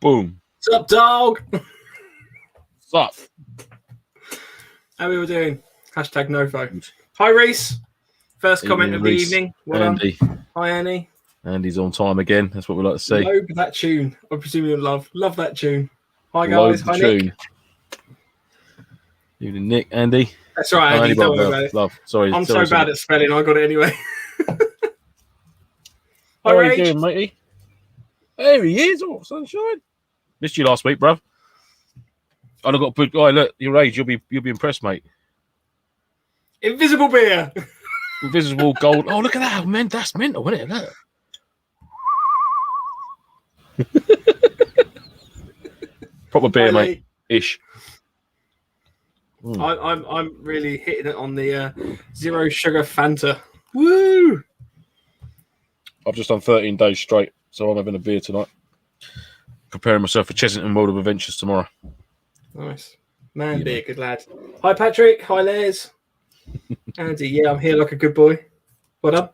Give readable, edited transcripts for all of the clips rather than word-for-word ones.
Boom. What's up, dog? What's up? How are we all doing? Hashtag nofo. Hi, Reese. First comment of the evening. Well Andy. done. Hi, Annie. Andy's on time again. That's what we like to see. Lobe that tune. I presume you love that tune. Hi, Lobe guys. Hi, Nick. Evening, Nick. Andy. That's right, Andy. Don't worry about it. Love. Sorry. I'm so bad at spelling. I got it anyway. How are you doing, matey? There he is. Oh, sunshine. Missed you last week, bruv. I've got a good guy. Look, your age, you'll be impressed, mate. Invisible beer. Invisible gold. Oh, look at that, man. That's mental, isn't it? Look. Proper beer, mate. Ish. I'm really hitting it on the zero sugar Fanta. Woo! I've just done 13 days straight, so I'm having a beer tonight. Preparing myself for Chessington World of Adventures tomorrow. Nice. Man, beer, good lad. Hi, Patrick. Hi, Les. Andy, yeah, I'm here like a good boy. Well done.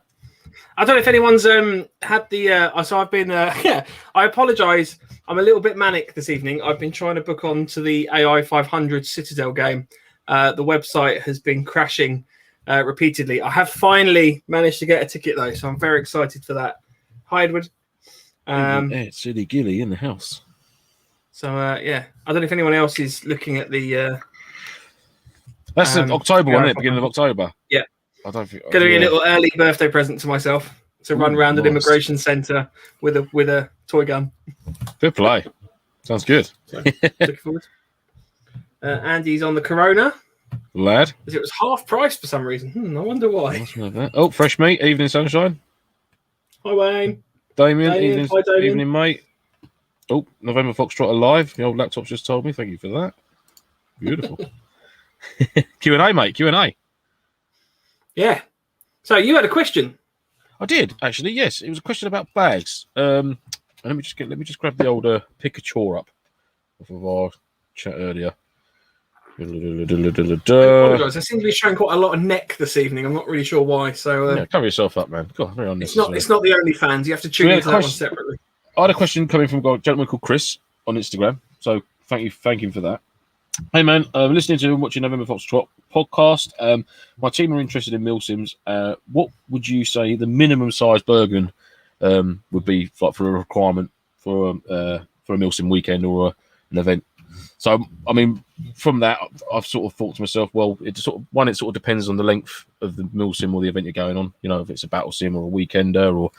I don't know if anyone's had the... so I've been... I apologise. I'm a little bit manic this evening. I've been trying to book on to the AI 500 Citadel game. The website has been crashing repeatedly. I have finally managed to get a ticket, though, so I'm very excited for that. Hi, Edward. Silly Gilly in the house. So, yeah. I don't know if anyone else is looking at the... That's the October one, isn't it? Beginning of October. Yeah. I don't think... Going to be a little early birthday present to myself. To run around an immigration centre with a toy gun. Good play. Sounds good. So, looking forward. Andy's on the Corona. Lad. It was half price for some reason. I wonder why. Oh, fresh meat. Evening sunshine. Hi, Wayne. Damien. Hi, Damien. Evening, mate. Oh, November Foxtrot alive. The old laptop's just told me. Thank you for that. Beautiful. Q&A, mate. Q&A. Yeah. So you had a question. I did actually. Yes, it was a question about bags. And let me just grab the old Pikachu up off of our chat earlier. I apologise. I seem to be showing quite a lot of neck this evening. I'm not really sure why. So yeah, cover yourself up, man. God, very unnecessary. It's not the only fans. You have to tune into that one separately. I had a question coming from a gentleman called Chris on Instagram. So thank you for that. Hey man, listening to and watching November Foxtrot podcast. My team are interested in Milsims. What would you say the minimum size Bergen would be like for a requirement for a Milsim weekend or an event? So I mean, from that, I've sort of thought to myself, well, it sort of depends on the length of the Milsim or the event you're going on. You know, if it's a battle sim or a weekender,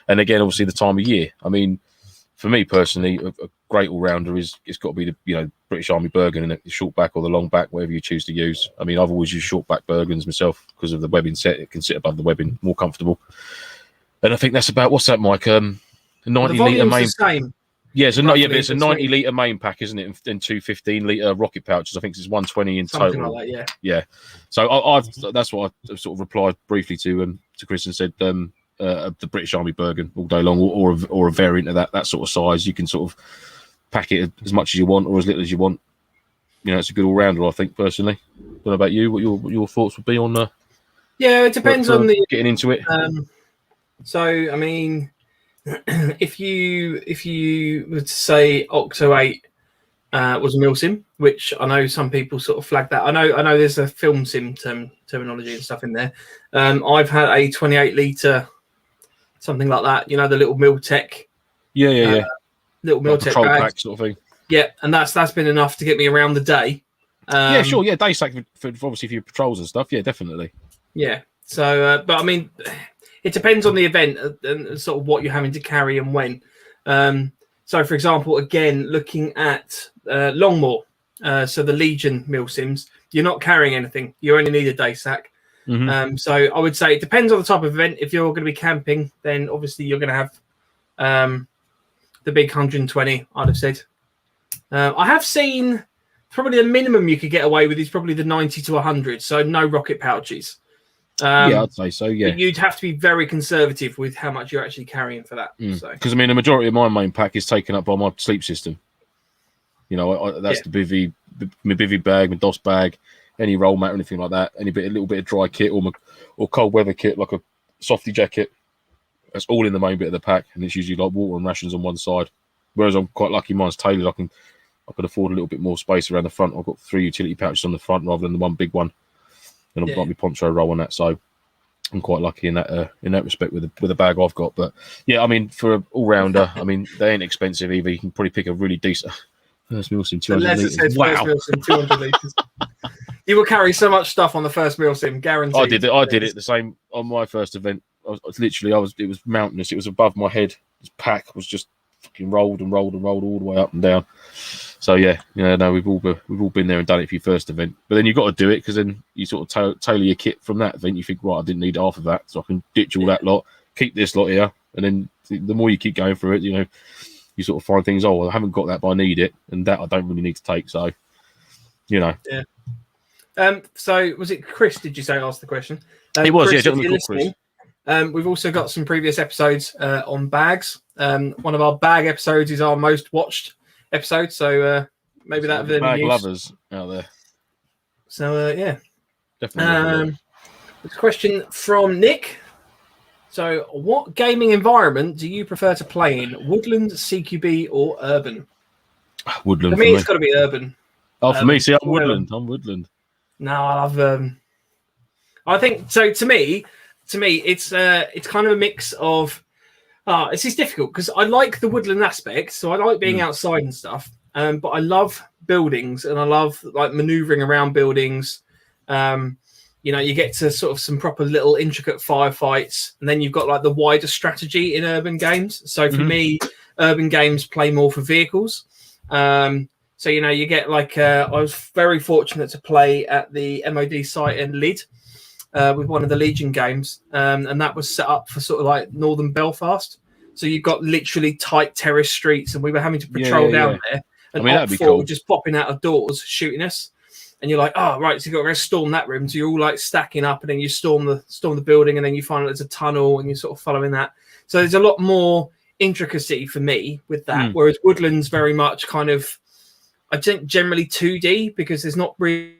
and again, obviously the time of year. I mean, for me personally, a great all-rounder it's got to be the British Army Bergen, and the short back or the long back, whatever you choose to use. I mean, I've always used short back Bergens myself because of the webbing set. It can sit above the webbing, more comfortable. And I think that's about, what's that, Mike? A 90-litre main. The same. Yeah, but it's a 90-litre main pack, isn't it? And two 15-litre rocket pouches. I think it's 120 in something total. Like that, yeah. So that's what I sort of replied briefly to Chris and said. The British Army Bergen all day long, or a variant of that sort of size. You can sort of pack it as much as you want or as little as you want. You know, it's a good all-rounder, I think, personally. I don't know about you, what your thoughts would be on yeah, it depends on the getting into it. So I mean, if you would say Octo 8 was a Milsim, which I know some people sort of flag that. I know there's a film sim terminology and stuff in there. I've had a 28-litre something like that, the little Miltech. Yeah. Little Miltech patrol bag pack sort of thing. Yeah, and that's been enough to get me around the day. Yeah, sure. Yeah, day sack for obviously for your patrols and stuff. Yeah, definitely. Yeah. So, but I mean, it depends on the event and sort of what you're having to carry and when. So, for example, again, looking at Longmore, so the Legion Milsims, you're not carrying anything. You only need a day sack. Mm-hmm. So I would say it depends on the type of event. If you're going to be camping, then obviously you're going to have the big 120, I'd have said. I have seen probably the minimum you could get away with is probably the 90 to 100, so no rocket pouches. Yeah, I'd say so, yeah. But you'd have to be very conservative with how much you're actually carrying for that. Because, I mean, the majority of my main pack is taken up by my sleep system. That's the bivvy, my bivvy bag, my DOS bag, any roll mat or anything like that, a little bit of dry kit or cold weather kit, like a softy jacket. That's all in the main bit of the pack, and it's usually like water and rations on one side, Whereas I'm quite lucky, mine's tailored. I can afford a little bit more space around the front. I've got 3 utility pouches on the front rather than the one big one, and I've got my poncho roll on that. So I'm quite lucky in that respect with the bag I've got. But yeah, I mean, for an all rounder, I mean, they ain't expensive either. You can probably pick a really decent first Milsim 200 litres. Wow, first Milsim 200 litres. You will carry so much stuff on the first Milsim, guaranteed. I did it the same on my first event. It was mountainous. It was above my head. This pack was just fucking rolled all the way up and down. So yeah, no, we've all been there and done it for your first event. But then you've got to do it because then you sort of tailor your kit from that event. You think, right, I didn't need half of that, so I can ditch all that lot, keep this lot here, and then the more you keep going through it, you sort of find things. Oh, well, I haven't got that, but I need it, and that I don't really need to take. So, Yeah. So was it Chris? Did you say asked the question? It was, Chris, yeah, gentleman called Chris. We've also got some previous episodes on bags. One of our bag episodes is our most watched episode, so maybe that would bag lovers out there. So yeah, definitely. There's a question from Nick. So, what gaming environment do you prefer to play in? Woodland, CQB, or urban? Woodland. For me, it's got to be urban. Oh, for me, see, I'm Woodland. I'm Woodland. No, I love. I think so. To me, it's kind of a mix of. This is difficult because I like the woodland aspect, so I like being outside and stuff. But I love buildings and I love like maneuvering around buildings. You get to sort of some proper little intricate firefights, and then you've got like the wider strategy in urban games. So for me, urban games play more for vehicles. So you get like I was very fortunate to play at the MOD site in Lyd with one of the Legion games, and that was set up for sort of like northern Belfast. So you've got literally tight terrace streets, and we were having to patrol down there. And that'd be cool. Just popping out of doors shooting us. And you're like, oh, right, so you've got to go storm that room. So you're all like stacking up, and then you storm the building, and then you find out there's a tunnel, and you're sort of following that. So there's a lot more intricacy for me with that. Whereas Woodland's very much kind of, I think, generally 2D because there's not really.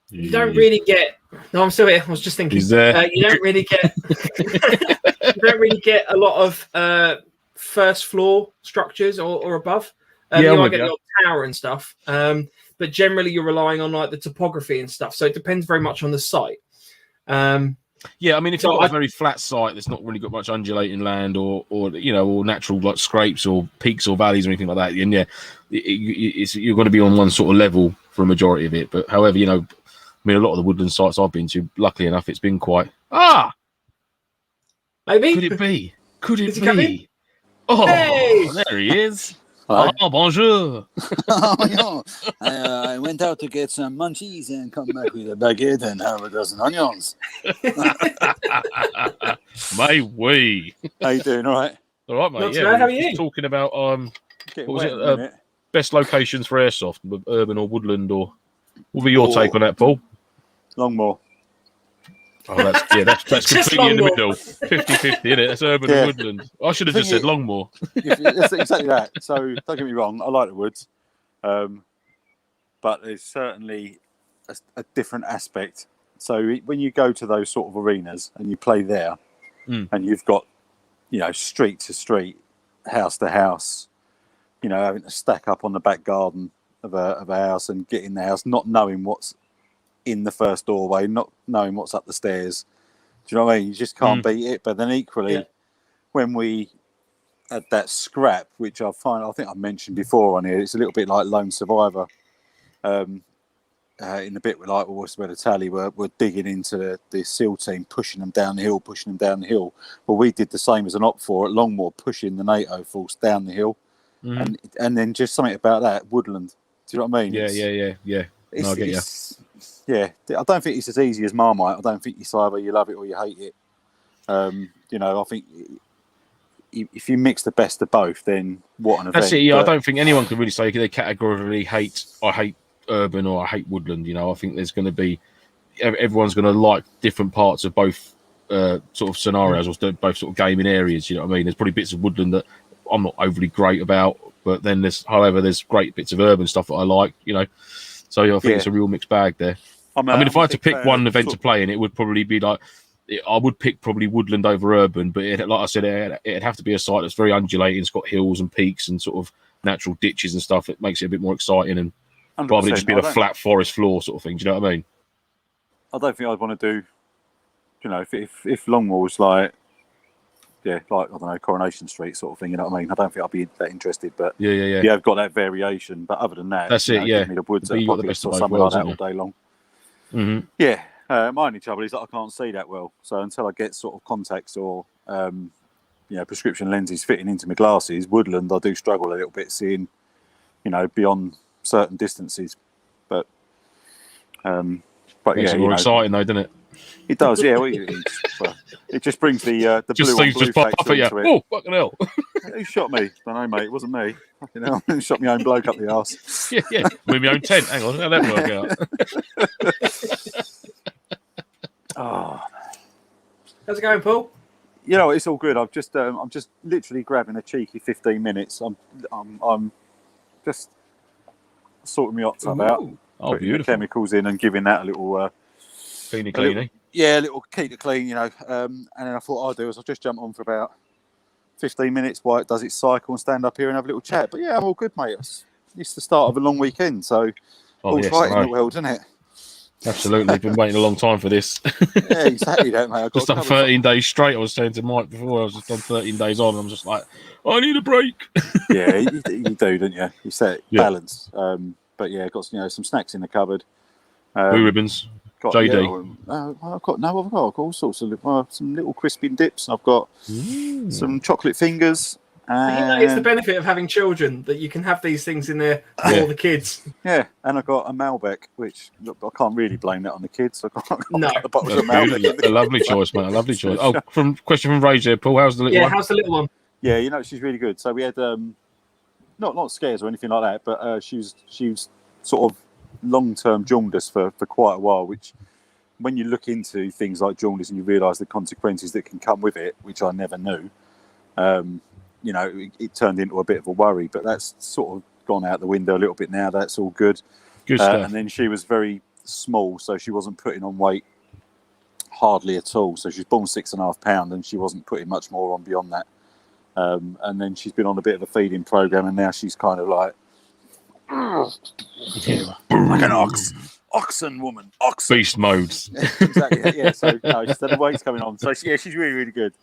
You don't really get. No, I'm still here. I was just thinking. He's there. You don't really get. You don't really get a lot of first floor structures or above. You might get the odd tower and stuff, but generally you're relying on like the topography and stuff. So it depends very much on the site. Yeah, I mean, if you've got a very flat site that's not really got much undulating land or natural like scrapes or peaks or valleys or anything like that, then you're going to be on one sort of level for a majority of it. But however, I mean, a lot of the woodland sites I've been to, luckily enough, it's been quite maybe. Could it be? Could it be? Oh, hey! There he is. Oh, bonjour. I went out to get some munchies and come back with a baguette and have a dozen onions. My way. How you doing? All right? All right, mate. How are you? Talking about what was it? Best locations for airsoft, urban or woodland, or what would be your take on that, Paul? Longmore. Oh, that's completely in the middle. 50-50, isn't it? That's urban and woodland. I should have just said Longmore. That's exactly that. So don't get me wrong, I like the woods, but there's certainly a different aspect. So when you go to those sort of arenas and you play there, and you've got, street to street, house to house, having to stack up on the back garden of a house and get in the house, not knowing what's in the first doorway, not knowing what's up the stairs. Do you know what I mean? You just can't beat it. But then equally, when we had that scrap, which I think I mentioned before on here, it's a little bit like Lone Survivor. In the bit where the tally we're digging into the SEAL team, pushing them down the hill. Well, we did the same as an Op4 at Longmore, pushing the NATO force down the hill, and then just something about that woodland. Do you know what I mean? Yeah. No, I get you. Yeah, I don't think it's as easy as Marmite. I don't think it's either you love it or you hate it. I think if you mix the best of both, then what an event. That's it. Yeah, I don't think anyone can really say they categorically I hate urban or I hate woodland. I think there's going to be everyone's going to like different parts of both sort of scenarios or both sort of gaming areas. You know what I mean? There's probably bits of woodland that I'm not overly great about, but then there's great bits of urban stuff that I like. So I think it's a real mixed bag there. I mean, if I had to pick one event to play in, it would probably be like I would pick probably woodland over urban, but like I said, it'd have to be a site that's very undulating. It's got hills and peaks and sort of natural ditches and stuff. It makes it a bit more exciting, and rather than just being a flat forest floor sort of thing. Do you know what I mean? I don't think I'd want to do, you know, if Longmoor's like, yeah, like, I don't know, Coronation Street sort of thing, you know what I mean? I don't think I'd be that interested, but yeah. You have got that variation. But other than that, that's it, yeah. Give me the woods at the Apocalypse or something like that all day long. Mm-hmm. Yeah, my only trouble is that I can't see that well. So until I get sort of contacts or, prescription lenses fitting into my glasses, woodland, I do struggle a little bit seeing, beyond certain distances. But makes it more exciting though, doesn't it? It does, yeah. It just brings the just blue on things blue just pop up factor at you. into it. Oh, fucking hell! Who shot me? Don't know, mate. It wasn't me. Fucking hell. Shot my own bloke up the arse. yeah. With my own tent. Hang on, how that work out? Oh. How's it going, Paul? It's all good. I'm just literally grabbing a cheeky 15 minutes. I'm just sorting my octave out. Oh, putting beautiful. the chemicals in and giving that a little cleany. A little keep it clean, and then I thought I'll just jump on for about 15 minutes while it does its cycle and stand up here and have a little chat. But yeah, I'm all good, mate. It's the start of a long weekend, so all's right in the world, isn't it? Absolutely. Been waiting a long time for this. Yeah, exactly that, mate. I've just done 13 days straight. I was saying to Mike before, I was just done 13 days on. I'm just like, I need a break. Yeah, you do, don't you? You set balance. But yeah, got some snacks in the cupboard. Blue ribbons. JD. I've got all sorts of some little crispy dips. I've got some chocolate fingers. It's the benefit of having children that you can have these things in there for the kids. Yeah, and I've got a Malbec, which I can't really blame that on the kids. I got a bottle of Malbec. A lovely choice, mate. A lovely choice. Oh, question from Rage here, Paul. How's the little one? Yeah, how's the little one? Yeah, she's really good. So we had not scares or anything like that, but she was sort of long-term jaundice for quite a while, which when you look into things like jaundice and you realise the consequences that can come with it, which I never knew, it turned into a bit of a worry, but that's sort of gone out the window a little bit now. That's all good. Good stuff. And then she was very small, so she wasn't putting on weight hardly at all. So she's born 6.5 pounds and she wasn't putting much more on beyond that. And then she's been on a bit of a feeding program, and now she's kind of like like an oxen woman. Beast modes. Exactly. Yeah. So the weight's coming on. So yeah, she's really, really good.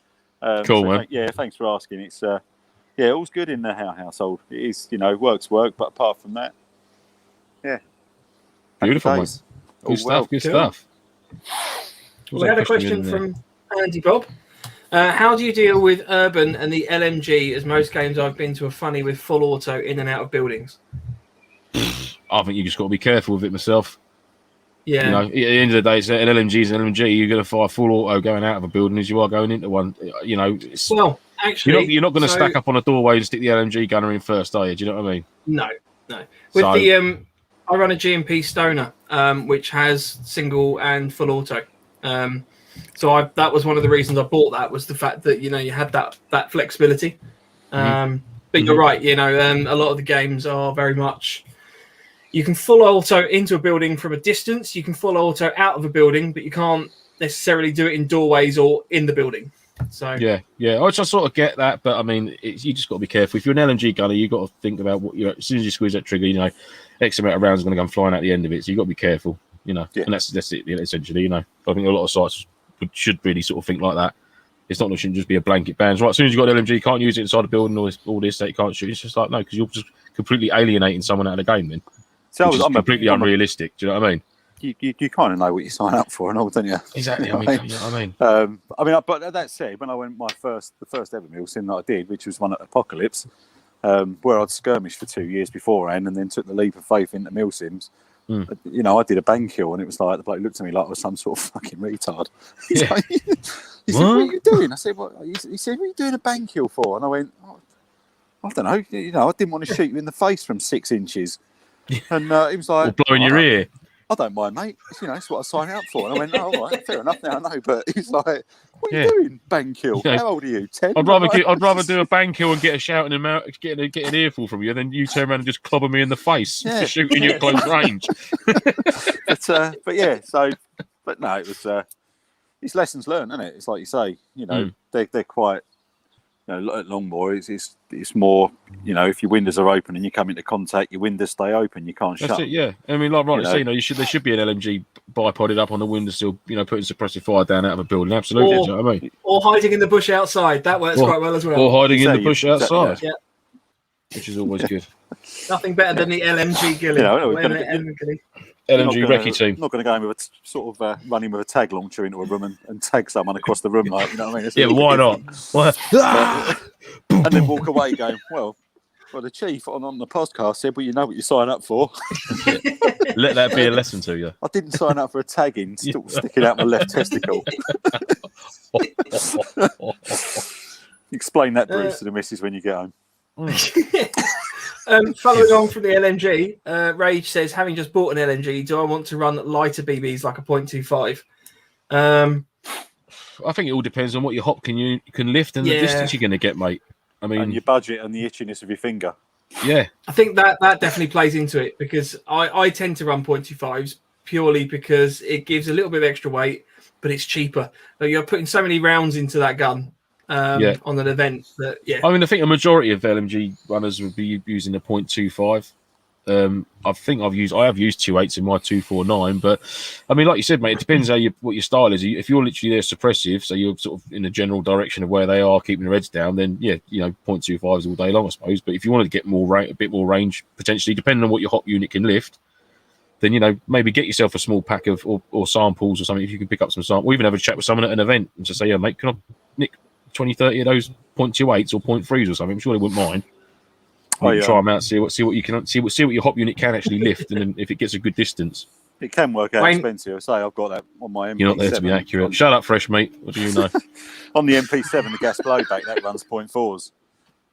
Cool, man. Yeah, thanks for asking. It's all's good in the household. It is, work's work, but apart from that, yeah. Beautiful, man. Good stuff. Good stuff. We had a question from Andy Bob. How do you deal with urban and the LMG? As most games I've been to are funny with full auto in and out of buildings. I think you just got to be careful with it myself. Yeah. At the end of the day, it's an LMG is an LMG. You're going to fire full auto going out of a building as you are going into one. Well, actually, you're not going to stack up on a doorway and stick the LMG gunner in first, are you? Do you know what I mean? No. With I run a G&P Stoner, which has single and full auto. So that was one of the reasons I bought that, was the fact that you had that flexibility. But you're right. A lot of the games are very much. You can full auto into a building from a distance. You can full auto out of a building, but you can't necessarily do it in doorways or in the building. So yeah. I just sort of get that, but I mean, you just got to be careful. If you're an LMG gunner, you got to think about what as soon as you squeeze that trigger, X amount of rounds are going to come flying out the end of it. So you got to be careful, and that's it essentially. I think a lot of sites should really sort of think like that. It's not that it shouldn't just be a blanket ban. Right, as soon as you've got LMG, you can't use it inside a building or all this that you can't shoot. It's just like, no, because you're just completely alienating someone out of the game then. So I'm completely unrealistic. Do you know what I mean? You kind of know what you sign up for and all, don't you? Exactly. You know what I mean? But that said, when I went the first ever Milsim that I did, which was one at Apocalypse, where I'd skirmished for 2 years beforehand and then took the leap of faith into Milsims, I did a bank kill and it was like the bloke looked at me like I was some sort of fucking retard. He said, "What are you doing?" I said, "What?" He said, "What are you doing a bank kill for?" And I went, "I don't know. I didn't want to shoot you in the face from 6 inches." And he was like, or blowing your ear. I don't mind, mate. It's what I sign up for. And I went, all right, fair enough now, I know. But he's like, what are you doing, bang kill? How old are you, 10? I'd rather do a bang kill and get a shout in the mouth, get an earful from you, than you turn around and just clobber me in the face for shooting you at close range. But no, it was, it's lessons learned, isn't it? It's like you say, they're quite, at Longboy, it's more, if your windows are open and you come into contact, your windows stay open, you can't shut. That's it, yeah. I mean, like there should be an LMG bipoded up on the windowsill, putting suppressive fire down out of a building. Absolutely, do you know what I mean? Or hiding in the bush outside. That works quite well as well. Or hiding in the bush outside, which is always good. Nothing better than the LMG Gilly. LMG recce team. I'm not going to go in with a sort of running with a tag launcher into a room and tag someone across the room, like, you know what I mean? Yeah, why not? And then walk away going, well, the chief on the podcast said, well, you know what you sign up for. Let that be a lesson to you. I didn't sign up for a tagging, still sticking out my left testicle. Explain that, Bruce, to the missus when you get home. Following on from the LMG, Rage says, having just bought an LMG, do I want to run lighter BBs like a .25? I think it all depends on what your hop can lift and the distance you're going to get, mate. I mean, and your budget and the itchiness of your finger. Yeah, I think that definitely plays into it, because I tend to run .25s purely because it gives a little bit of extra weight, but it's cheaper. You're putting so many rounds into that gun. On an event that I mean, I think a majority of LMG runners would be using a .25. I think I have used 2.8s in my 249, but I mean, like you said, mate, it depends what your style is. If you're literally there suppressive, so you're sort of in the general direction of where they are, keeping their heads down, then .25s all day long, I suppose. But if you wanted to get a bit more range, potentially, depending on what your hop unit can lift, then maybe get yourself a small pack of or samples or something. If you can pick up some samples, or even have a chat with someone at an event and just say, yeah, mate, can I nick 20-30 of those .28s or .3s or something? I'm sure they wouldn't mind. Try them out, see what your hop unit can actually lift, and then if it gets a good distance, it can work out expensive. Say I've got that on my MP7. You're not there to be accurate. Shut up, fresh mate. What do you know? On the MP7, the gas blowback that runs .4s.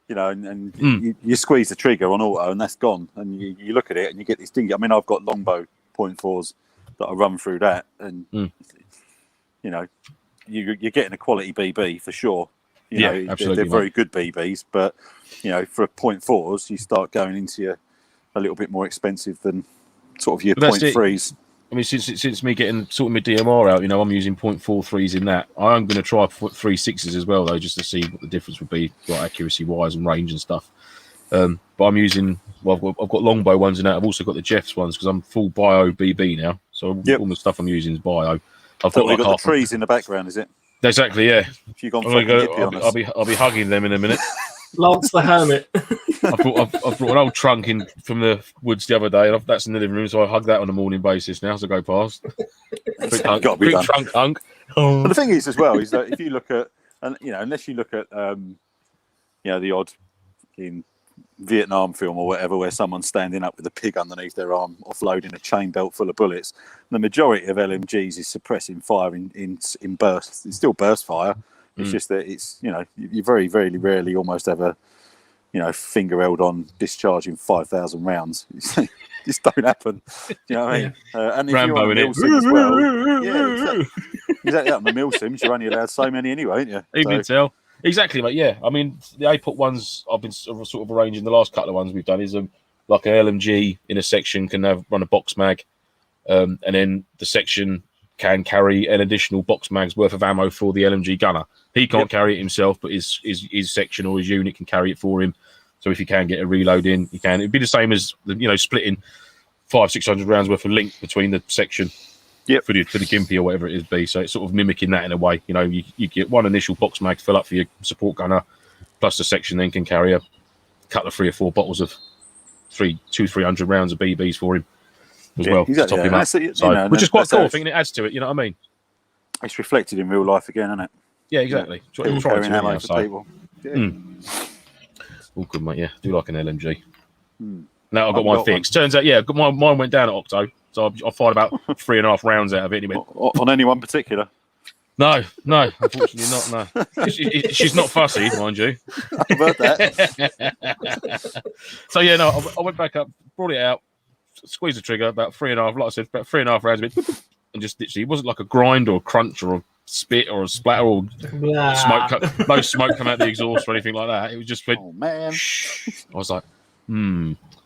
And you squeeze the trigger on auto, and that's gone. And you look at it, and you get this thing. I mean, I've got longbow .4s that I run through that, and you're getting a quality BB for sure. Absolutely. They're very good BBs, but for .4s, you start going into a little bit more expensive than sort of your .3s. I mean, since me getting sort of my DMR out, I'm using .43s in that. I am going to try 3.6s as well, though, just to see what the difference would be, like accuracy wise and range and stuff. But I'm using, I've got longbow ones in that. I've also got the Jeffs ones because I'm full bio BB now. So all the stuff I'm using is bio. I've got the trees in the background, is it? Exactly, yeah. If you've gone hippie on us. I'll be hugging them in a minute. Lance the Hermit. I've brought an old trunk in from the woods the other day, and that's in the living room, so I hug that on a morning basis now as I go past. Big trunk hunk. But the thing is, as well, is that if you look at, unless you look at, the odd in Vietnam film or whatever, where someone's standing up with a pig underneath their arm, offloading a chain belt full of bullets, the majority of LMGs is suppressing fire in bursts. It's still burst fire. It's just that it's, you very, very rarely almost have a, finger held on discharging 5,000 rounds. This don't happen. You know what I mean? And if Rambo you're on a Milsim as well, exactly. On the Milsims, you're only allowed so many anyway, aren't you? You can tell. Exactly, mate. Yeah, I mean, the APOT ones I've been sort of arranging. The last couple of ones we've done is like an LMG in a section can run a box mag, and then the section can carry an additional box mag's worth of ammo for the LMG gunner. He can't carry it himself, but his section or his unit can carry it for him. So if you can get a reload in, you can. It'd be the same as splitting 500-600 rounds worth of link between the section. For the gimpy or whatever it is be. So it's sort of mimicking that in a way. You get one initial box mag to fill up for your support gunner, plus the section then can carry a couple of 3 or 4 bottles of 300 rounds of BBs for him as well. Exactly, to top him up. Which is quite cool. I think it adds to it. You know what I mean? It's reflected in real life again, isn't it? Yeah, exactly. People carrying ammo for people. All good, mate. Yeah, I do like an LMG. Now I've got mine fixed. Turns out, mine went down at Octo. So I fired about 3.5 rounds out of it. Anyway. On anyone particular? No, unfortunately not. No, she's not fussy, mind you. I've heard that. So I went back up, brought it out, squeezed the trigger, about 3.5. Like I said, about 3.5 rounds of it, and just literally, it wasn't like a grind or a crunch or a spit or a splatter or smoke. No smoke come out the exhaust or anything like that. It was just. Oh man! I was like,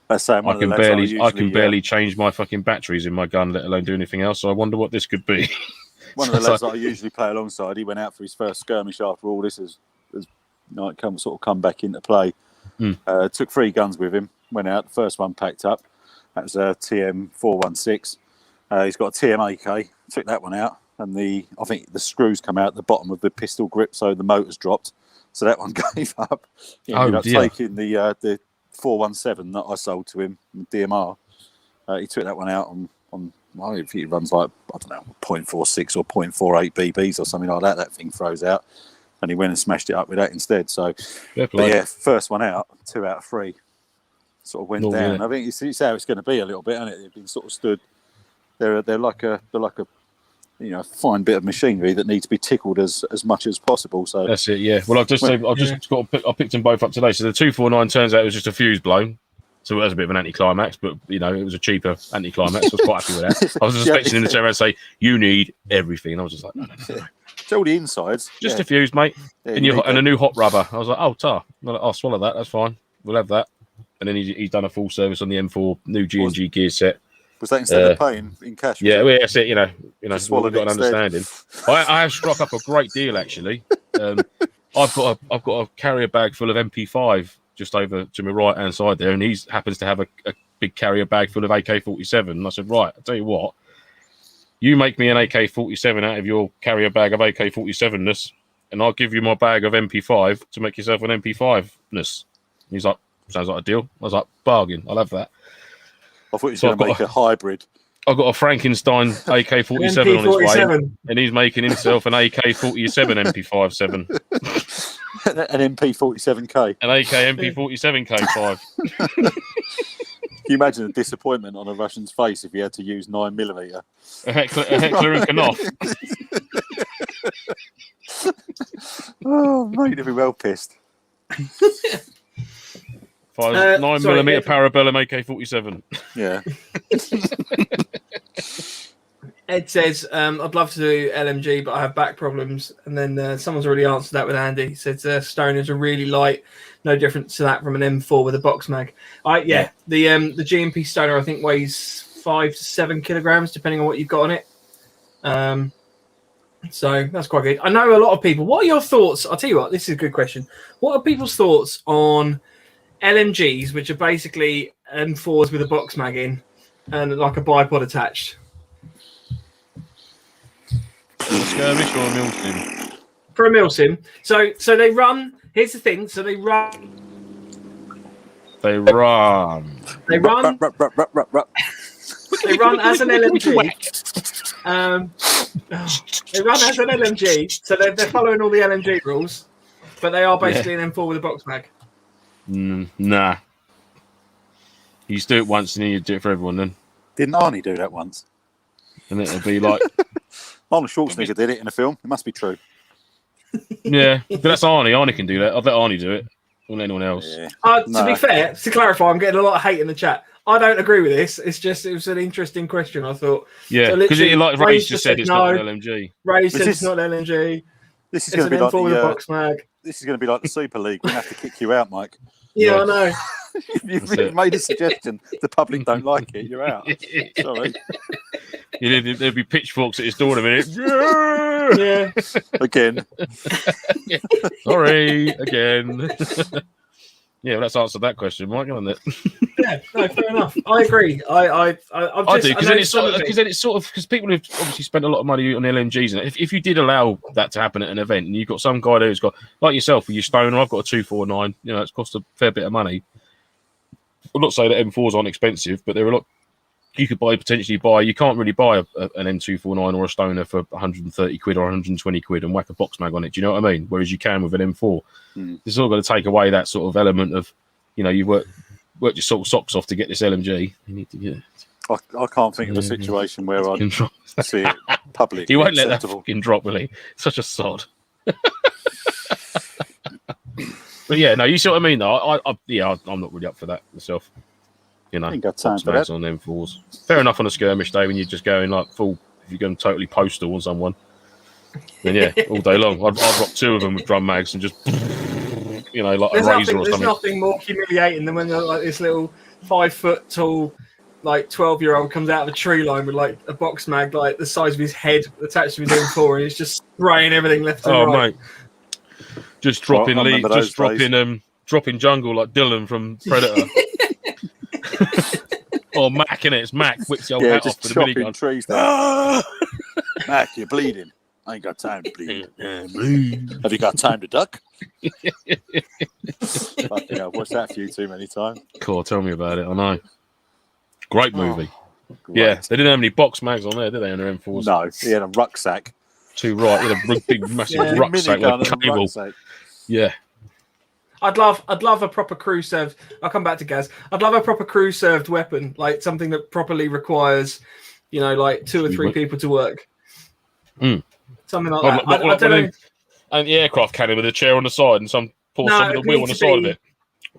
I can barely change my fucking batteries in my gun, let alone do anything else. So I wonder what this could be. one of the lads that I usually play alongside, he went out for his first skirmish after all this has come back into play. Took 3 guns with him, went out, the first one packed up. That was a TM416. He's got a TM AK, took that one out, and I think the screws come out the bottom of the pistol grip, so the motor's dropped. So that one gave up. He ended up taking the 417 that I sold to him, DMR. He took that one out on I think it runs like, I don't know, 0.46 or 0.48 BBs or something like that. That thing throws out. And he went and smashed it up with that instead. So, but yeah, first one out, 2 out of 3. Sort of went down. Yeah. I think it's how it's going to be a little bit, isn't it? They've been sort of stood. They're like a fine bit of machinery that needs to be tickled as much as possible. So that's it. Yeah. Well, I picked them both up today. So the 249 turns out it was just a fuse blown. So it was a bit of an anticlimax, but it was a cheaper anticlimax. I was quite happy with that. I was expecting him to turn around and say, "You need everything." And I was just like, "No." It's all the insides. Just a fuse, mate, and a new hot rubber. I was like, "Oh, tar." I'll swallow that. That's fine. We'll have that. And then he's done a full service on the M4 new G&G gear set. Was that instead of paying in cash? Yeah, that's it. We've got an understanding. I have struck up a great deal actually. I've got a carrier bag full of MP5 just over to my right hand side there, and he happens to have a big carrier bag full of AK-47. And I said, right, I'll tell you what, you make me an AK-47 out of your carrier bag of AK-47ness, and I'll give you my bag of MP5 to make yourself an MP5ness. He's like, sounds like a deal. I was like, bargain, I'll have that. I thought you were going to make a hybrid. I've got a Frankenstein AK-47 on his way, and he's making himself an AK-47 MP57. An MP47K. An AK MP47K5. Can you imagine the disappointment on a Russian's face if he had to use 9mm? A heckler and Knopf. Oh, mate, he'd be well pissed. 9mm Parabellum AK-47. Yeah. Ed says, I'd love to do LMG, but I have back problems. And then someone's already answered that with Andy. He said Stoners are really light, no difference to that from an M4 with a box mag. The GMP Stoner I think weighs 5 to 7 kilograms depending on what you've got on it. So that's quite good. I know a lot of people. What are your thoughts? I'll tell you what, this is a good question. What are people's thoughts on LMGs, which are basically M4s with a box mag in and like a bipod attached? Skirmish or a Milsim? For a Milsim. So they run. Here's the thing. So they run. They run. They run. They run as an LMG. They run as an LMG. So they're following all the LMG rules, but they are basically an M4 with a box mag. Nah. You just do it once and then you do it for everyone then. Didn't Arnie do that once? And it'll be like... Arnold Schwarzenegger did it in a film. It must be true. Yeah, but that's Arnie. Arnie can do that. I'll let Arnie do it. Or anyone else. Yeah. To be fair, to clarify, I'm getting a lot of hate in the chat. I don't agree with this. It's just, it was an interesting question, I thought. Yeah, because like Ray's just said it's not an LMG. Ray said it's not an LMG. This is going to be like box mag. This is going to be like the Super League. We're going to have to kick you out, Mike. Yeah, I know. You've made a suggestion. The public don't like it. You're out. Sorry. There'd be pitchforks at his door in a minute. Yeah. Again. Sorry, again. Yeah, well, that's answered that question, Mike, hasn't it? Yeah, no, fair enough. I agree. I do, because then it's sort of because people have obviously spent a lot of money on LMGs, and if you did allow that to happen at an event, and you've got some guy who's got, like yourself with your Stoner, I've got a 249, it's cost a fair bit of money. I'm not saying that M4s aren't expensive, but they're a lot. You could you can't really buy an M249 or a Stoner for 130 quid or 120 quid and whack a box mag on it. Do you know what I mean? Whereas you can with an M4. This is all going to take away that sort of element of, you worked your sort of socks off to get this LMG. You need to get it. I can't think of a situation where I'd see it public. He won't let that fucking drop, will he? Such a sod. But yeah, no, you see what I mean, though. I'm not really up for that myself. I ain't got time for that on M4s. Fair enough on a skirmish day when you're just going like full. If you're going totally postal on someone, then yeah, all day long. I'd drop 2 of them with drum mags and just, like there's a razor or something. There's nothing more humiliating than when they're like this little 5 foot tall like 12-year-old comes out of a tree line with like a box mag like the size of his head attached to his M4, and he's just spraying everything left and right. Mate, just dropping dropping jungle like Dylan from Predator. Or Mac, innit? It's Mac. Whips the old hat off with a minigun. Trees. Mac, you're bleeding. I ain't got time to bleed. Have you got time to duck? Fucking hell, watched that a few too many times. Cool, tell me about it. I know. Great movie. Great. Yeah, they didn't have any box mags on there, did they, on their M4s? No, he had a rucksack. Too right. He had a big, massive rucksack with a cable. Yeah. I'd love a proper crew served. I'll come back to Gaz. I'd love a proper crew served weapon, like something that properly requires, like 2 or 3 people to work. Something like that. I don't know. And the aircraft cannon with a chair on the side and some with a wheel on the side of it.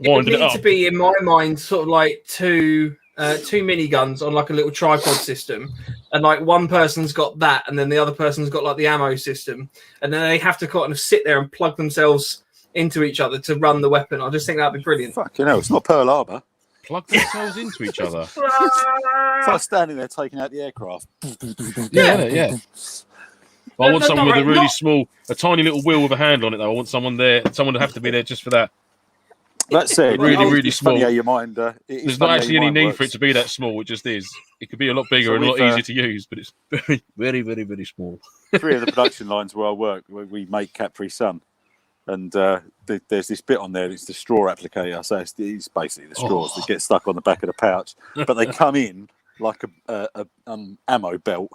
It would need to be, in my mind, sort of like two miniguns on like a little tripod system, and like one person's got that, and then the other person's got like the ammo system, and then they have to kind of sit there and plug themselves into each other to run the weapon. I just think that'd be brilliant. Fucking hell, it's not Pearl Harbor. Plug themselves into each other. It's like standing there taking out the aircraft. Yeah. I want someone with a really small, a tiny little wheel with a hand on it, though. I want someone there. Someone to have to be there just for that. That's it. Really small. Funny how your mind, there's not actually any need for it to be that small. It just is. It could be a lot bigger and a lot easier to use, but it's very, very, very, very small. 3 of the production lines where I work, where we make Capri Sun, and there's this bit on there. It's the straw applicator. So it's basically the straws that get stuck on the back of the pouch, but they come in like a ammo belt.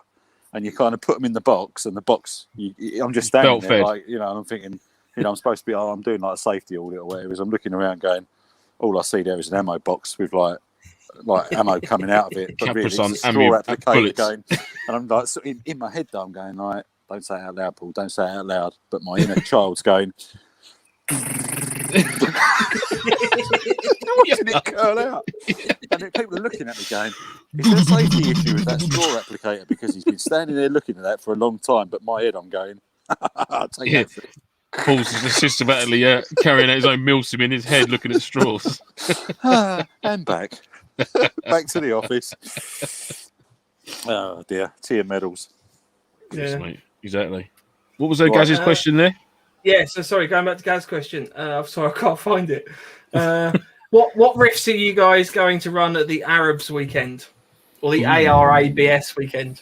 And you kind of put them in the box, and the box, I'm just standing there, like, and I'm thinking, I'm supposed to be, I'm doing like a safety audit or whatever. So I'm looking around going, all I see there is an ammo box with like ammo coming out of it. But really, it's a straw applicator going. And I'm like, in my head, though, I'm going, like, don't say it out loud, Paul, don't say it out loud. But my inner child's going, watching it curl out. And people are looking at me going, is there a safety issue with that straw applicator? Because he's been standing there looking at that for a long time. But my head, I'm going, take that. Paul's systematically carrying out his own Milsim in his head, looking at straws. And back. Back to the office. Oh, dear. Tea and medals. Yes, mate. Exactly. What was Gaz's question there? Yeah, so sorry, going back to Gaz's question. I'm sorry, I can't find it. What riffs are you guys going to run at the Arabs weekend? Or the ARABS weekend?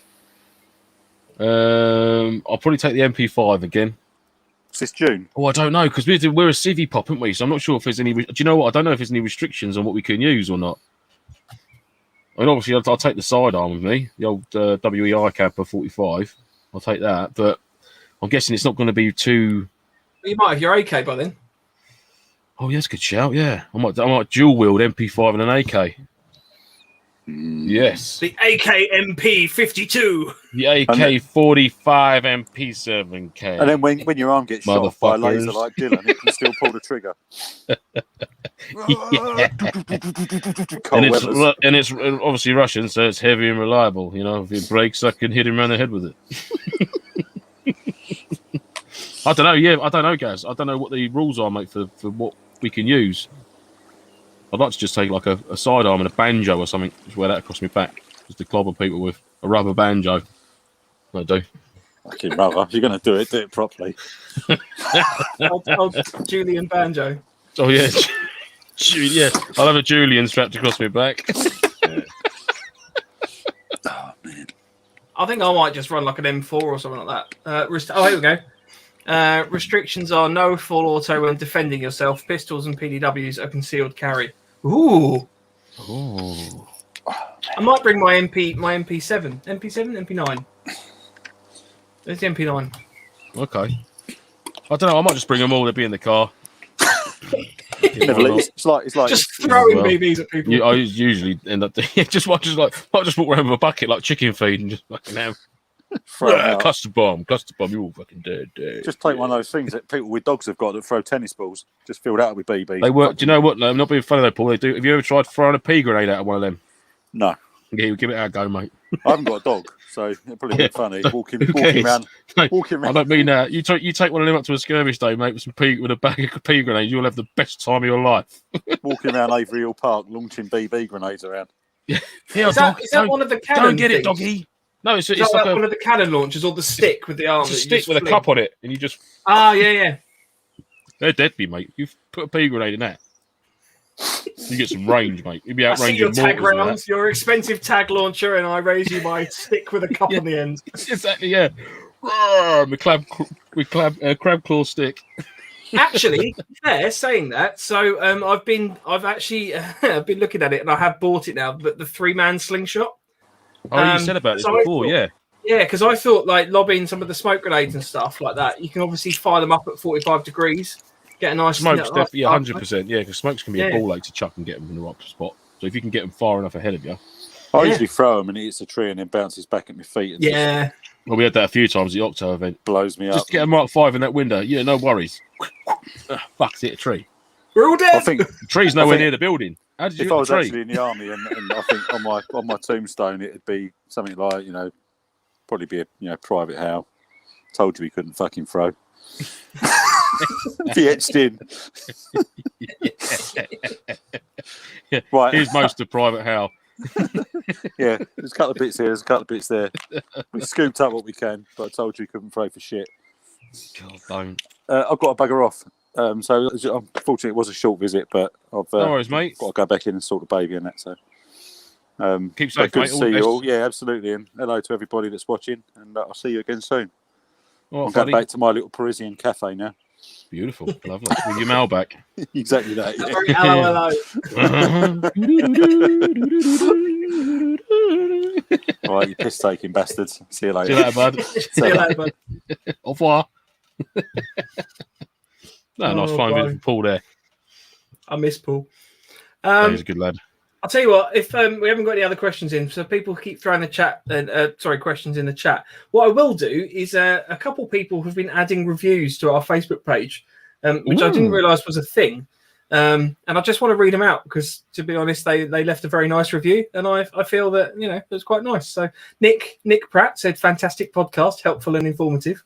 I'll probably take the MP5 again. Is this June? Oh, I don't know, because we're a civvy pop, aren't we? So I'm not sure if there's any... Do you know what? I don't know if there's any restrictions on what we can use or not. I mean, obviously, I'll take the sidearm with me, the old WEI Kappa 45. I'll take that, but I'm guessing it's not going to be too... You might have your AK by then. Oh, yeah, that's a good shout, yeah. I might dual-wield MP5 and an AK. Yes. The AK-MP 52. The AK-45 MP7K. And then when your arm gets shot by a laser like Dylan, it can still pull the trigger. and it's obviously Russian, so it's heavy and reliable. If it breaks, I can hit him around the head with it. I don't know. Yeah, I don't know, guys. I don't know what the rules are, mate, for what we can use. I'd like to just take like a sidearm and a banjo or something, just wear that across my back, just to clobber people with a rubber banjo. I do. Fucking rubber. If you're going to do it properly. old Julian banjo. Oh, yeah. Yeah. I'll have a Julian strapped across my back. Oh, man. I think I might just run like an M4 or something like that. Here we go. Restrictions are no full auto when defending yourself. Pistols and PDWs are concealed carry. Ooh. I might bring my MP7. MP9. There's the MP9. Okay. I don't know. I might just bring them all. They'll be in the car. It's like just throwing BBs at people. I usually end up just walk around with a bucket like chicken feed and just fucking have. Cluster bomb, you're all fucking dead. Just take one of those things that people with dogs have got that throw tennis balls. Just filled out with BB. They work. Do you know what? No, I'm not being funny though, Paul. They do. Have you ever tried throwing a pea grenade out of one of them? No. Yeah, give it a go, mate. I haven't got a dog, so it'd probably be funny walking around. I don't mean that. You take one of them up to a skirmish day, mate, with a bag of pea grenades. You'll have the best time of your life. Walking around Avery Hill Park, launching BB grenades around. Here, Is that one of the cannon? Don't get things? it, doggy. No, it's like like one of the cannon launchers or the stick with the arm. It's a stick with a cup on it, and you just. Ah, yeah. They're deadly, mate. You put a pea grenade in that. You get some range, mate. You'd be outranging your tag mortars rounds, your expensive tag launcher, and I raise you my stick with a cup on the end. Exactly, yeah. My crab claw stick. Actually, fair saying that. So I've actually I've been looking at it, and I have bought it now. But the 3-man slingshot. Oh, you said about this before, yeah. Yeah, because I thought like lobbing some of the smoke grenades and stuff like that. You can obviously fire them up at 45 degrees. Get a nice smoke's definitely 100%. Yeah, because smokes can be a ball ache to chuck and get them in the right spot. So if you can get them far enough ahead of you, I usually throw them and it hits a tree and then bounces back at my feet. And yeah. Well, we had that a few times at the Octo event. Blows me up. Just get a Mark 5 in that window. Yeah, no worries. Fuck's hit a tree. We're all dead. I think the tree's nowhere near the building. How did you if hit I was the tree? actually in the army, and I think on my tombstone it'd be something like probably be a Private Howe. Told you we couldn't fucking throw. Be etched in. Yeah. Right. Here's most of Private Howe. Yeah, there's a couple of bits here, there's a couple of bits there. We scooped up what we can, but I told you we couldn't throw for shit. God, don't. I've got to bugger off. So unfortunately, it was a short visit, but I've no worries, mate. got to go back in and sort the baby and that. So keep safe, good mate. to see you all. Yeah, absolutely. And hello to everybody that's watching. And I'll see you again soon. I'm going back to my little Parisian cafe now. Beautiful, lovely. With your mail back. Exactly that. Yeah. Hello. All right, you piss taking bastards. See you later. See you later, bud. See you later, bud. Au revoir. Nice fine visit from Paul there. I miss Paul. He's a good lad. I'll tell you what, if we haven't got any other questions in, so people keep throwing questions in the chat. What I will do is a couple people have been adding reviews to our Facebook page, which I didn't realise was a thing. And I just want to read them out because, to be honest, they left a very nice review, and I feel that it was quite nice. So Nick Pratt said, "Fantastic podcast, helpful and informative."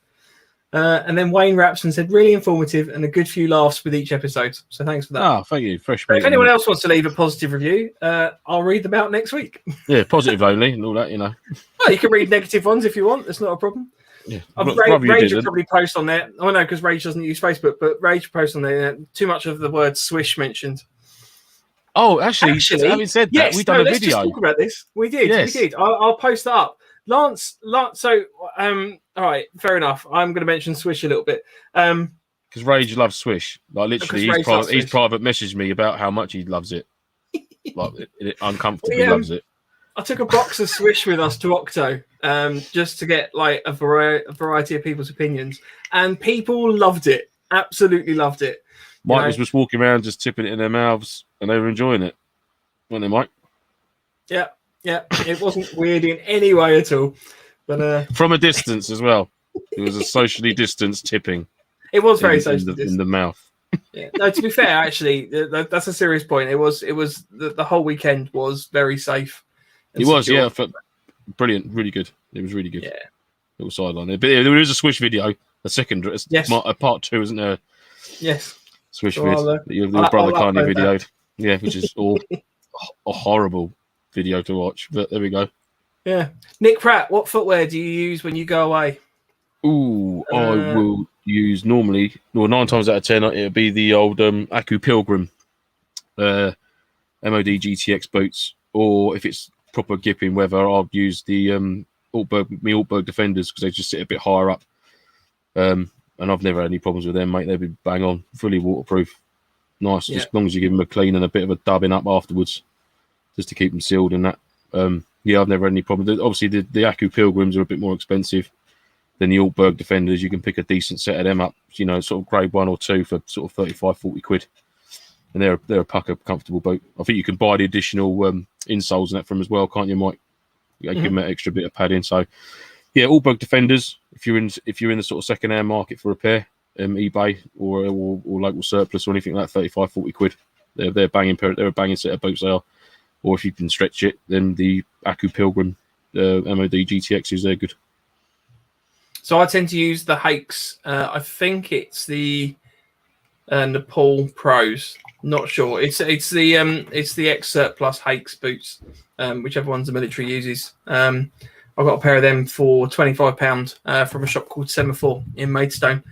And then Wayne Rapson said, really informative and a good few laughs with each episode. So thanks for that. Oh, thank you. Fresh. If anyone else wants to leave a positive review, I'll read them out next week. Yeah, positive only and all that, Well, you can read negative ones if you want. It's not a problem. Yeah. Rage will probably post on there. Oh, no, because Rage doesn't use Facebook, but Rage posts on there. Too much of the word swish mentioned. Oh, actually, having said that, yes, we've done a let's video. Just talk about this. We did. Yes. We did. I'll post that up. Lance. So, all right, fair enough. I'm going to mention Swish a little bit. Because Rage loves Swish. Like, literally, he's private messaged me about how much he loves it. Like, uncomfortably loves it. I took a box of Swish with us to Octo, just to get like a variety of people's opinions, and people loved it. Absolutely loved it. Mike was just walking around, just tipping it in their mouths, and they were enjoying it. Weren't they, Mike? Yeah. It wasn't weird in any way at all. But from a distance as well. It was a socially distanced tipping. It was very socially in the mouth. Yeah. No, to be fair, actually, that's a serious point. It was the whole weekend was very safe. It was, yeah. Brilliant, really good. It was really good. Yeah. Little sideline there, but there is a Swish video, a second, a part 2, isn't there? Yes. Swish vid. Your brother kindly videoed. Yeah, which is all a horrible video to watch, but there we go. Yeah. Nick Pratt, what footwear do you use when you go away? Ooh, I will use normally, 9 times out of 10, it'll be the old Aku Pilgrim MOD GTX boots, or if it's proper gipping weather, I'll use the Altberg Defenders because they just sit a bit higher up. And I've never had any problems with them, mate. They've been bang on, fully waterproof. Nice, just as long as you give them a clean and a bit of a dubbing up afterwards, just to keep them sealed and that. Yeah, I've never had any problems. Obviously, the Aku Pilgrims are a bit more expensive than the Altberg Defenders. You can pick a decent set of them up, sort of grade 1 or 2 for sort of 35, 40 quid. And they're a pucker, comfortable boat. I think you can buy the additional insoles and that from as well, can't you, Mike? You give them an extra bit of padding. So, yeah, Altberg Defenders. If you're in the sort of second-hand market for repair, eBay or local surplus or anything like that, 35, 40 quid. They're banging. They're a banging set of boats they are. Or if you can stretch it, then the Aku Pilgrim MOD GTXs, they're good. So I tend to use the Hakes. I think it's the Nepal Pros. Not sure. It's the X Surplus Hakes boots, whichever ones the military uses. I've got a pair of them for £25 from a shop called Semaphore in Maidstone,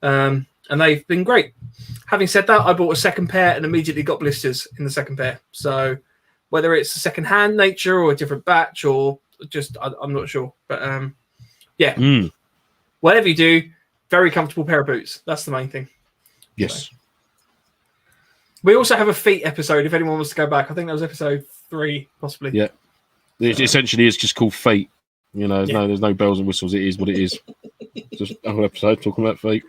and they've been great. Having said that, I bought a second pair and immediately got blisters in the second pair. So whether it's a second-hand nature or a different batch or just I'm not sure, but yeah, whatever you do, very comfortable pair of boots. That's the main thing. Yes. So. We also have a feet episode if anyone wants to go back. I think that was episode 3, possibly. Yeah. It essentially is just called feet. You know, there's no bells and whistles. It is what it is. Just a whole episode talking about feet.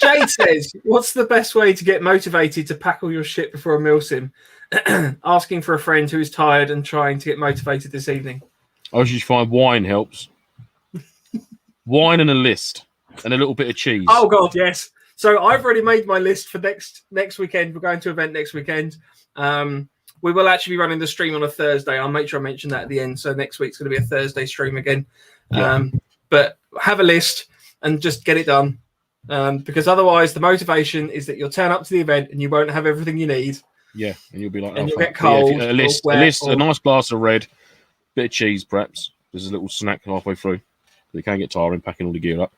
Jade says, what's the best way to get motivated to pack all your shit before a Milsim? Asking for a friend who is tired and trying to get motivated this evening. I usually find wine helps. Wine and a list and a little bit of cheese. Oh, God, yes. So I've already made my list for next weekend. We're going to an event next weekend. We will actually be running the stream on a Thursday. I'll make sure I mention that at the end. So next week's going to be a Thursday stream again. Yeah. But have a list and just get it done. Because otherwise the motivation is that you'll turn up to the event and you won't have everything you need. Yeah, and you'll be like, and you'll get cold. Yeah, a nice glass of red, bit of cheese perhaps. There's a little snack halfway through. You can get tiring packing all the gear up.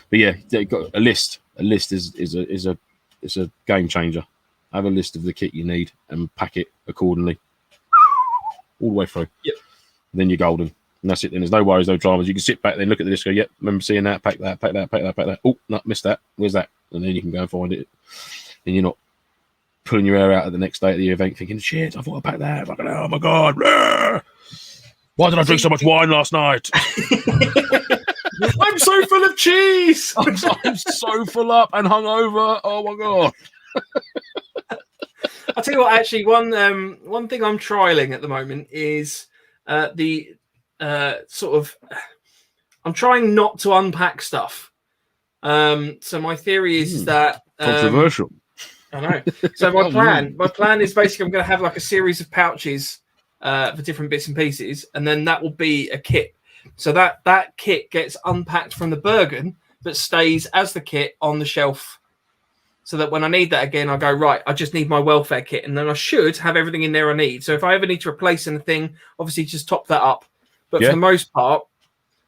But yeah, you've got a list. A list is a game changer. Have a list of the kit you need and pack it accordingly all the way through. Yep. Then you're golden. And that's it. Then there's no worries, no dramas. You can sit back there, look at the list, go, yep, remember seeing that, pack that, pack that, pack that, pack that. Oh, no, missed that. Where's that? And then you can go and find it. And you're not pulling your hair out at the next day at the event thinking, shit, I thought I packed that. Fucking hell, oh my God. Why did I drink so much wine last night? I'm so full of cheese. I'm so full up and hungover. Oh my God. I'll tell you what, actually, one thing I'm trialing at the moment is the sort of I'm trying not to unpack stuff. So my theory is that controversial. I know. So my plan is basically I'm going to have like a series of pouches for different bits and pieces, and then that will be a kit. So that kit gets unpacked from the Bergen, but stays as the kit on the shelf. So that when I need that again, I go, right, I just need my welfare kit. And then I should have everything in there I need. So if I ever need to replace anything, obviously just top that up. But for the most part,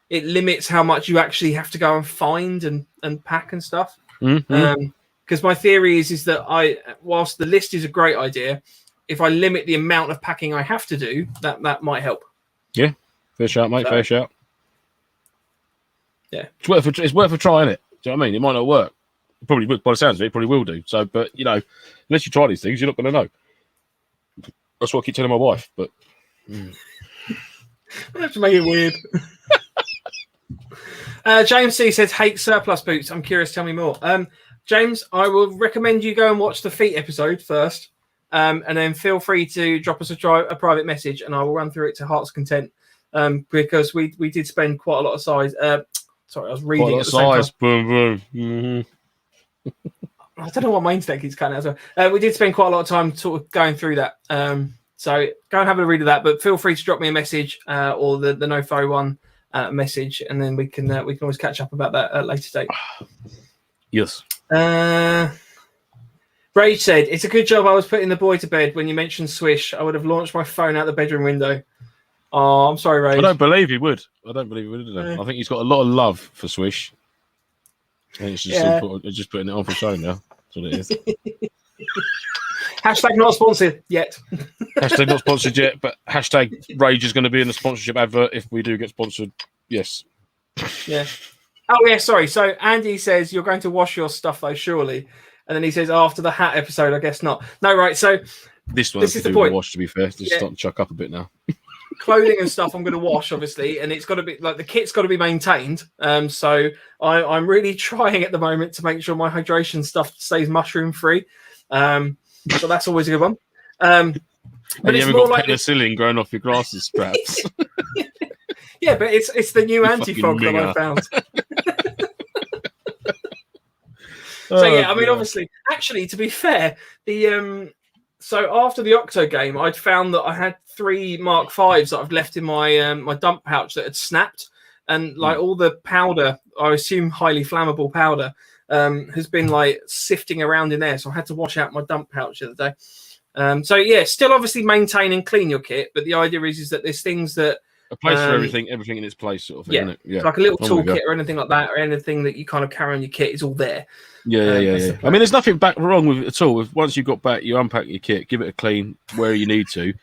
it limits how much you actually have to go and find and pack and stuff. Because my theory is that whilst the list is a great idea, if I limit the amount of packing I have to do, that might help. Yeah. Fair shout, mate. Fair shout. Yeah. It's worth a try, isn't it? Do you know what I mean? It might not work. Probably would, by the sounds of it, probably will do. So, but you know, unless you try these things, you're not going to know. That's what I keep telling my wife. But I have to make it weird. James C says, "Hate surplus boots." I'm curious. Tell me more. James, I will recommend you go and watch the feet episode first, and then feel free to drop us a private message, and I will run through it to heart's content. Because we did spend quite a lot of size. Sorry, I was reading at the same time. Boom, boom. Mm-hmm. I don't know what my internet keeps cutting out. So, we did spend quite a lot of time sort of going through that. So go and have a read of that. But feel free to drop me a message or the NoFo one message, and then we can always catch up about that at a later date. Yes. Rage said, "It's a good job I was putting the boy to bed when you mentioned Swish. I would have launched my phone out the bedroom window." Oh, I'm sorry, Rage. I don't believe he would. I think he's got a lot of love for Swish. And it's just putting it on for show now. That's what it is. Hashtag not sponsored yet. Hashtag not sponsored yet, but hashtag Rage is going to be in the sponsorship advert if we do get sponsored. Yes. Yeah. Oh, yeah, sorry. So Andy says, you're going to wash your stuff, though, surely. And then he says, after the hat episode, I guess not. No, right. So this is the point. Wash, to be fair. Just starting to chuck up a bit now. Clothing and stuff I'm going to wash, obviously, and it's got to be like the kit's got to be maintained. So I'm really trying at the moment to make sure my hydration stuff stays mushroom free. So that's always a good one. But you haven't got penicillin growing off your grasses, perhaps. Yeah, but it's the new anti-fog that I found. So yeah, I mean, obviously, actually, to be fair, so after the Octo game, I'd found that I had 3 Mark 5s that I've left in my my dump pouch that had snapped, and like all the powder, I assume highly flammable powder, has been like sifting around in there. So I had to wash out my dump pouch the other day. So yeah, still obviously maintain and clean your kit, but the idea is that there's things that a place for everything in its place, sort of thing, isn't it? Yeah, like a little toolkit or anything like that, or anything that you kind of carry on your kit is all there. Yeah. I mean, there's nothing wrong with it at all. Once you've got back, you unpack your kit, give it a clean where you need to.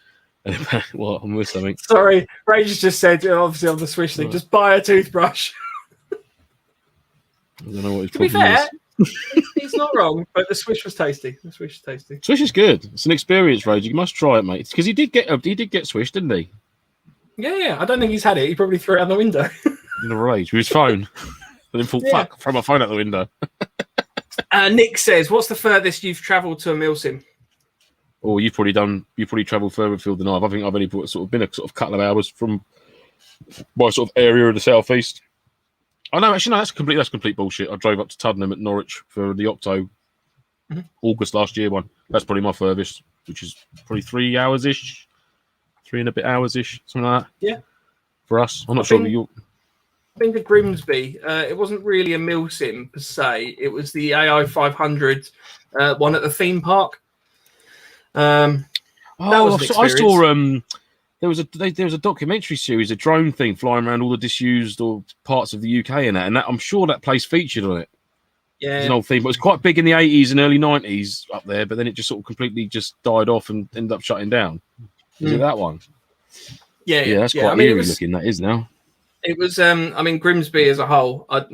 What? I'm with something. Sorry, Rage just said, obviously on the Swish thing, just buy a toothbrush. I don't know what his to be problem fair, is. he's not wrong, but the Swish was tasty. The Swish is tasty. Swish is good. It's an experience, Rage. You must try it, mate. Because he did get Swish, didn't he? Yeah. I don't think he's had it. He probably threw it out the window. In a rage with his phone. And then thought, fuck, throw my phone out the window. Nick says, "What's the furthest you've travelled to a Milsim?" Or you've probably travelled further afield than I think I've only been a sort of couple of hours from my sort of area of the southeast. Oh no, actually no, that's complete bullshit. I drove up to Tuddenham at Norwich for the Octo August last year one. That's probably my furthest, which is probably 3 hours ish, 3 and a bit hours ish, something like that. Yeah. For us, I'm not sure. I've been to Grimsby. It wasn't really a Milsim per se. It was the AI 500 one at the theme park. I saw there was a documentary series, a drone thing flying around all the disused or parts of the UK and that I'm sure that place featured on it. Yeah, it's an old theme, but it was quite big in the 80s and early 90s up there, but then it just sort of completely just died off and ended up shutting down. Is it that one? Yeah, that's quite eerie looking. That is now. It was. Grimsby as a whole. I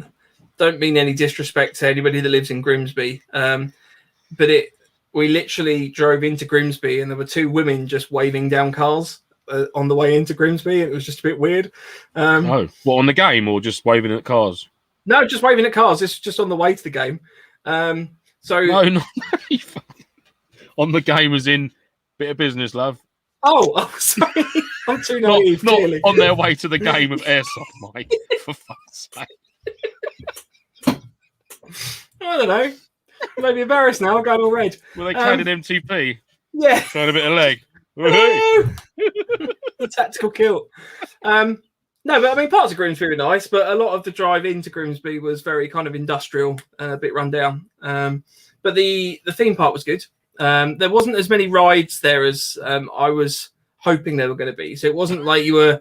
don't mean any disrespect to anybody that lives in Grimsby, but we literally drove into Grimsby and there were 2 women just waving down cars on the way into Grimsby. It was just a bit weird. What, on the game or just waving at cars? No, just waving at cars. It's just on the way to the game. No, on the game as in bit of business, love. Oh, sorry. I'm too naive. Not on their way to the game of Airsoft, mate. For fuck's sake. I don't know. I'm maybe embarrassed now. I'm going all red. Were they carrying MTP? Yeah. Showing a bit of leg. The tactical kilt. No, but I mean, parts of Grimsby were nice, but a lot of the drive into Grimsby was very kind of industrial, a bit run down. But the theme park was good. There wasn't as many rides there as I was hoping there were going to be. So it wasn't like you were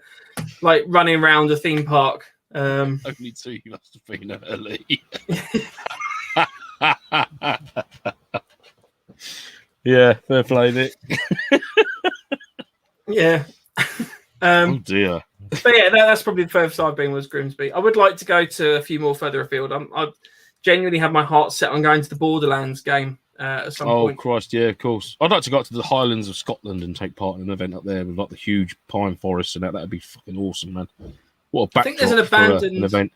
like running around a theme park. Only 2 you must have been early. Yeah, fair play, Nick. Yeah. Oh dear. But yeah, that's probably the furthest I've been was Grimsby. I would like to go to a few more further afield. I genuinely have my heart set on going to the Borderlands game at some point. Oh Christ, yeah, of course. I'd like to go up to the Highlands of Scotland and take part in an event up there with like the huge pine forests and that. That'd be fucking awesome, man. What a backdrop. I think there's an event.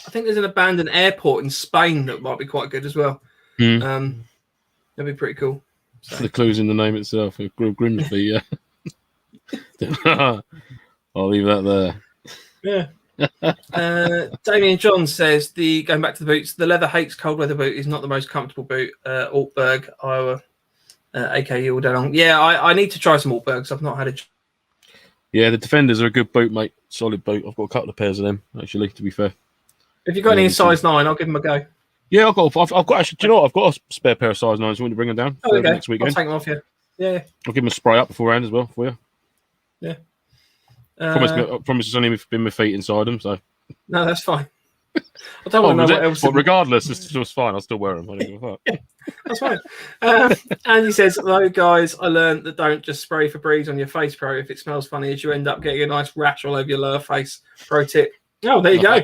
I think there's an abandoned airport in Spain that might be quite good as well. That'd be pretty cool. So. The clues in the name itself. Grimsby, yeah. I'll leave that there. Yeah. Damien John says, going back to the boots, the leather hates cold weather boot is not the most comfortable boot. Altberg, Iowa, AKU all day long. Yeah, I need to try some Altbergs. I've not had a. Yeah, the Defenders are a good boot, mate. Solid boot. I've got a couple of pairs of them, actually, to be fair. If you've got any in size 9, I'll give them a go. Yeah, I've got actually, do you know what? I've got a spare pair of size 9s. You want to bring them down next weekend? I'll take them off you. Yeah. I'll give them a spray up beforehand as well for you. Yeah. Promise it's only been my feet inside them, so. No, that's fine. I don't want to know what else. But regardless, it's just fine. I'll still wear them. I don't give a fuck. Yeah, that's fine. And he says, "Hello, guys. I learned that don't just spray Febreze on your face pro. If it smells funny, as you end up getting a nice rash all over your lower face. Pro tip." Oh, there you go.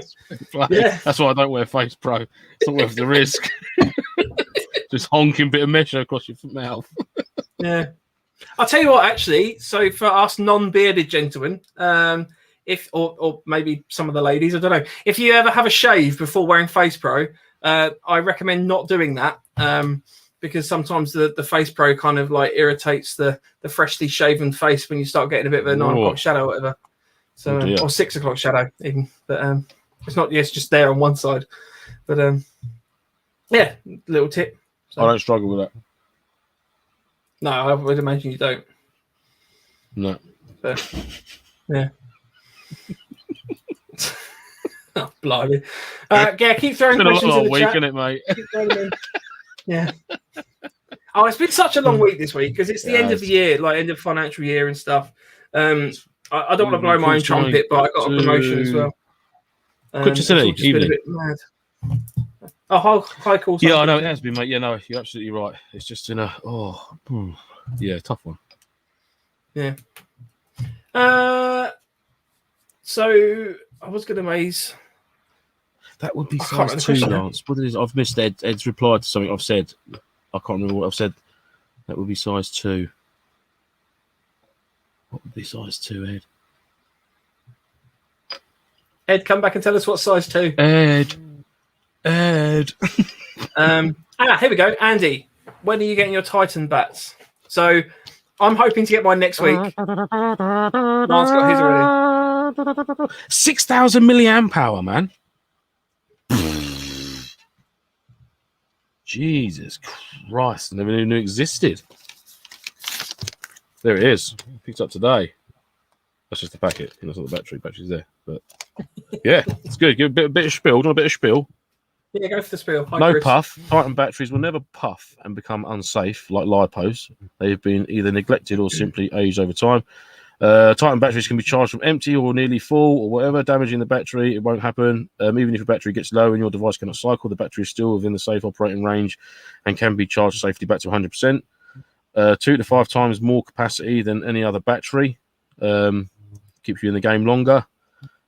Yeah. That's why I don't wear face pro. It's not worth the risk. Just honking bit of mesh across your mouth. Yeah. I'll tell you what, actually. So for us non-bearded gentlemen, if or maybe some of the ladies, I don't know. If you ever have a shave before wearing face pro, I recommend not doing that because sometimes the face pro kind of like irritates the freshly shaven face when you start getting a bit of a 9 o'clock shadow or whatever. So or 6 o'clock shadow even, but it's not. Yes, just there on one side. But yeah, little tip. So. I don't struggle with that. No, I would imagine you don't. No. But, yeah. Oh, blimey. Yeah, keep throwing It's been a questions in long the week, chat. isn't it, mate? Keep throwing them in. Yeah. Oh, it's been such a long week this week because it's the end of the year, like end of financial year and stuff. I don't want to blow my own trumpet, but I got a promotion as well. Quick to city, it's just been a bit mad. Oh, hi, cool. Yeah, I know it has been, mate. Yeah, no, you're absolutely right. It's just in a tough one. Yeah. So I was going to maze. That would be size 2, Lance. What it is? I've missed Ed. Ed's replied to something I've said. I can't remember what I've said. That would be size 2. What would be size 2, Ed? Ed, come back and tell us what size 2. Ed. Here we go. Andy, when are you getting your Titan bats? So I'm hoping to get mine next week. Lance got his already. 6,000 milliamp hour, man. Jesus Christ, I never knew it existed. There it is. Picked up today. That's just the packet. That's not the battery. Battery's there. But yeah, it's good. Give a bit of spiel. Do you want a bit of spiel? Yeah, go for the spiel. Hi, no Chris. puff. Titan batteries will never puff and become unsafe like lipos. They've been either neglected or simply aged over time. Titan batteries can be charged from empty or nearly full or whatever, damaging the battery. It won't happen. Even if a battery gets low and your device cannot cycle, the battery is still within the safe operating range and can be charged safely back to 100%. 2 to 5 times more capacity than any other battery. Keeps you in the game longer.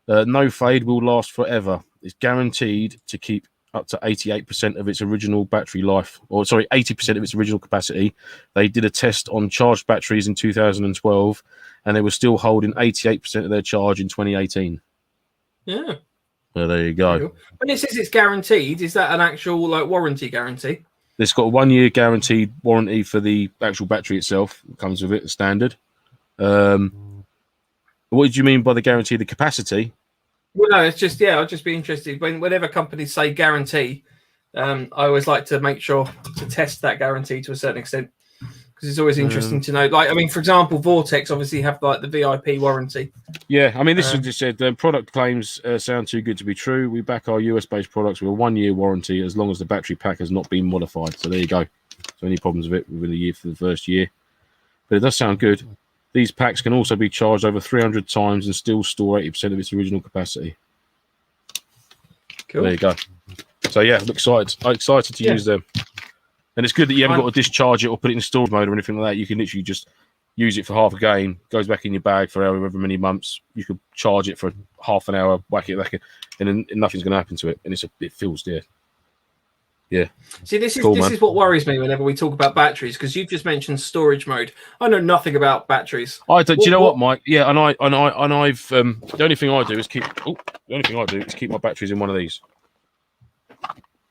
No fade will last forever. It's guaranteed to keep up to 88% of its original battery life, 80% of its original capacity. They did a test on charged batteries in 2012, and they were still holding 88% of their charge in 2018. Yeah. Well, there you go. Cool. When it says it's guaranteed, is that an actual warranty guarantee? It's got a 1-year guaranteed warranty for the actual battery itself. It comes with it, the standard. What did you mean by the guarantee? The capacity? Well, no, it's just, I'd just be interested. Whenever companies say guarantee, I always like to make sure to test that guarantee to a certain extent because it's always interesting to know. For example, Vortex obviously have the VIP warranty. Yeah, this is just said product claims sound too good to be true. We back our US-based products with a 1-year warranty as long as the battery pack has not been modified. So there you go. So any problems with it within a year for the first year. But it does sound good. These packs can also be charged over 300 times and still store 80% of its original capacity. Cool. There you go. So yeah, I'm excited to use them. And it's good that you haven't got to discharge it or put it in storage mode or anything like that. You can literally just use it for half a game, goes back in your bag for however many months. You could charge it for half an hour, whack it back, and then nothing's going to happen to it. And it feels dear. Yeah. See, this is what worries me whenever we talk about batteries, because you've just mentioned storage mode. I know nothing about batteries. Do you know what, Mike? Yeah, and I've the only thing I do is keep my batteries in one of these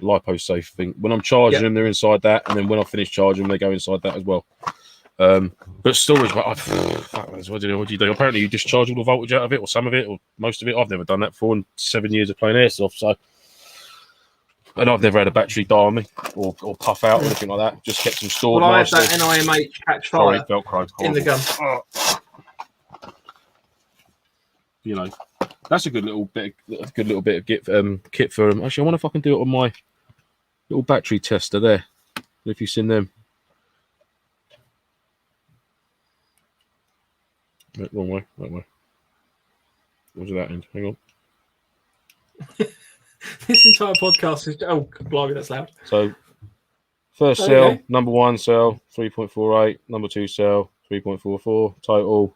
lipo safe thing. When I'm charging them, they're inside that, and then when I finish charging them, they go inside that as well. But storage, I don't know what do you do. Apparently, you discharge all the voltage out of it, or some of it, or most of it. I've never done that before in 7 years of playing airsoft, so. And I've never had a battery die on me or puff out or anything like that. Just kept them stored. Well, I had that NIMH catch fire in the gun. That's a good little bit of kit for them. Actually, I wonder if I can do it on my little battery tester there. If you've seen them. Wrong way. What's that end? Hang on. This entire podcast is blimey, that's loud. So first cell, number 1 cell, 3.48, number 2 cell, 3.44, total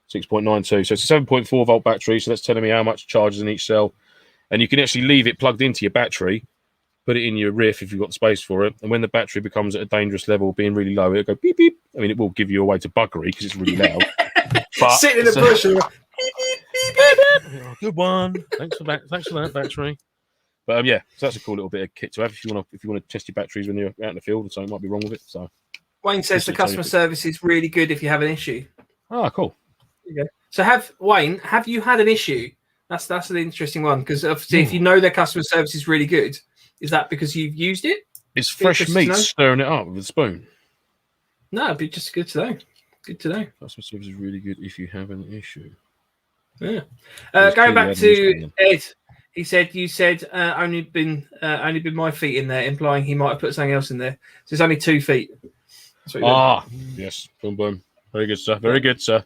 6.92. So it's a 7.4 volt battery, so that's telling me how much charges in each cell. And you can actually leave it plugged into your battery, put it in your RIF if you've got the space for it, and when the battery becomes at a dangerous level, being really low, it'll go beep beep. It will give you a way to buggery because it's really loud. But sitting in the bush and beep, beep, beep, beep. Good one. Thanks for that battery. But so that's a cool little bit of kit to have if you want to test your batteries when you're out in the field and something might be wrong with it. So Wayne says the customer service is really good if you have an issue. Oh, cool. Okay. So have you had an issue? That's an interesting one because obviously if you know their customer service is really good, is that because you've used it? It's fresh meat stirring it up with a spoon. No, it'd be just good to know. Good to know. Customer service is really good if you have an issue. Yeah. Going back to Ed. He said, "You said only been my feet in there," implying he might have put something else in there. So it's only 2 feet. That's what he meant. Yes, boom, boom. Very good, sir. Very good, sir.